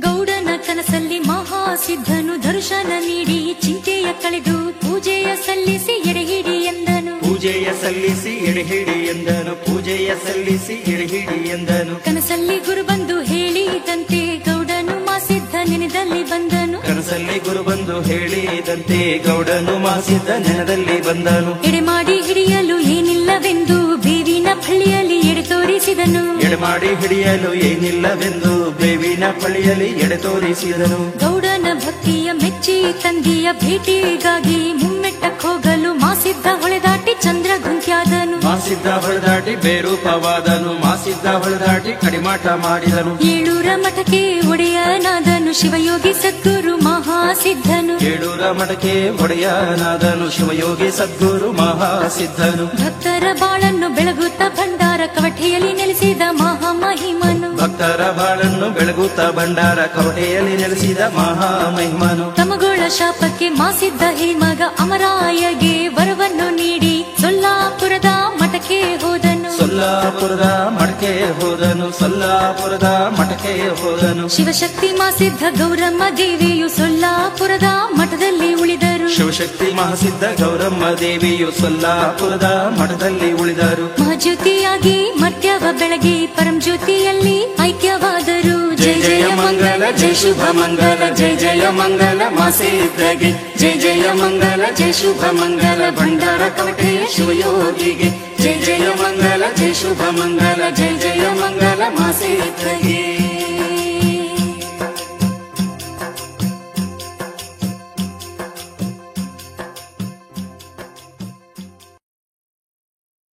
ಗೌಡನ ಕನಸಲ್ಲಿ ಮಹಾ ಸಿದ್ಧನು ದರ್ಶನ ನೀಡಿ ಚಿಂತೆಯ ಕಳೆದು ಪೂಜೆಯ ಸಲ್ಲಿಸಿ ಎಡೆಹಿಡಿ ಎಂದನು.
ಪೂಜೆಯ ಸಲ್ಲಿಸಿ ಎಡೆಹಿಡಿ ಎಂದನು. ಪೂಜೆಯ ಸಲ್ಲಿಸಿ ಎಡೆಹಿಡಿ ಎಂದನು.
ಕನಸಲ್ಲಿ ಗುರು ಬಂದು ಹೇಳಿದಂತೆ ಗೌಡನು ಮಾಸಿದ್ದ ನೆನೆದಲ್ಲಿ ಬಂದನು.
ಕನಸಲ್ಲಿ ಗುರು ಬಂದು ಹೇಳಿದಂತೆ ಗೌಡನು ಮಾಸಿದ್ದ ನೆನದಲ್ಲಿ ಬಂದನು.
ಎಡೆ ಮಾಡಿ ಹಿಡಿಯಲು ಏನಿಲ್ಲವೆಂದು ಬೇವಿನ ಫಳ್ಳಿಯಲ್ಲಿ ಎಡೆ ತೋರಿಸಿದನು.
ಎಡೆಮಾಡಿ ಹಿಡಿಯಲು ಏನಿಲ್ಲವೆಂದು ಬೇವಿನ ಫಳಿಯಲ್ಲಿ ಎಡೆ ತೋರಿಸಿದನು.
ಗೌಡನ ಭಕ್ತಿಯ ಮೆಚ್ಚಿ ತಂದೆಯ ಭೇಟಿಗಾಗಿ ಮುಮ್ಮೆಟ್ಟಕ್ಕೆ ಹೋಗಲು ಮಾಸಿದ್ದ ಹೊಳೆದಾಟಿ ಚಂದ್ರ ಗುಂತ್ಯಾದನು.
ಮಾಸಿದ್ದ ಹೊಳೆದಾಟಿ ಬೇರೂಪವಾದನು. ಮಾಸಿದ್ದ ಹೊಳೆದಾಟಿ ಕಡಿಮಾಟ ಮಾಡಿದನು.
ಏಳೂರ ಮಠಕ್ಕೆ ಒಡೆಯನಾದನು ಶಿವಯೋಗಿ ಸದ್ಗುರು ಮಹಾಸಿದ್ಧನು.
ಏಳೂರ ಮಠಕ್ಕೆ ಒಡೆಯನಾದನು ಶಿವಯೋಗಿ ಸದ್ಗುರು ಮಹಾಸಿದ್ಧನು.
ಭಕ್ತರ ಬಾಳನ್ನು ಬೆಳಗುತ್ತ ಭಂಡಾರ ಕವಟೆಯಲ್ಲಿ ನೆಲೆಸಿದ ಮಹಾಮಹಿಮನು.
ಭಕ್ತರ ಬಾಳನ್ನು ಬೆಳಗುತ್ತ ಭಂಡಾರ ಕವಟೆಯಲ್ಲಿ ನೆಲೆಸಿದ ಮಹಾಮಹಿಮನು.
ತಮಗೋಳ ಶಾಪಕ್ಕೆ ಮಾಸಿದ್ದ ಹಿರಿಮಗ ಅಮರಾಯಗೆ ವರವನ್ನು ನೀಡಿ ಸೊಲ್ಲಾಪುರದ ಮಠಕ್ಕೆ ಹೋದನು.
ಸೊಲ್ಲಾಪುರದ ಮಠಕ್ಕೆ ಹೋದನು. ಸೊಲ್ಲಾಪುರದ ಮಠಕ್ಕೆ ಹೋದನು.
ಶಿವಶಕ್ತಿ ಮಾಸಿದ್ದ ಗೌರಮ್ಮ ದೇವಿಯು ಸೊಲ್ಲಾಪುರದ ಮಠದಲ್ಲಿ ಉಳಿದರು.
ಶಿವಶಕ್ತಿ ಮಹಾಸಿದ್ದ ಗೌರಮ್ಮ ದೇವಿಯು ಸೊಲ್ಲಾಪುರದ ಮಠದಲ್ಲಿ ಉಳಿದರು.
ಮಹಾಜ್ಯೋತಿಯಾಗಿ ಮರ್ತ್ಯವ ಬೆಳಗಿ ಪರಂಜ್ಯೋತಿಯಲ್ಲಿ ಐಕ್ಯವಾದರು. ಜಯ ಜಯ ಮಂಗಲ ಜಯ ಶುಭ ಮಂಗಲ ಜಯ ಜಯ ಮಂಗಲ ಮಾಸಿದ್ದಗೆ. ಜಯ ಜಯ ಮಂಗಲ ಜಯ ಶುಭ ಮಂಗಲ ಭಂಡಾರ ಕವಟೆಯ ಶಿವಯೋಗಿಗೆ. ಜಯ ಜಯ ಮಂಗಲ ಜಯ ಶುಭ ಮಂಗಲ ಜಯ ಜಯ ಮಂಗಲ ಮಾಸಿದ್ದಗೆ.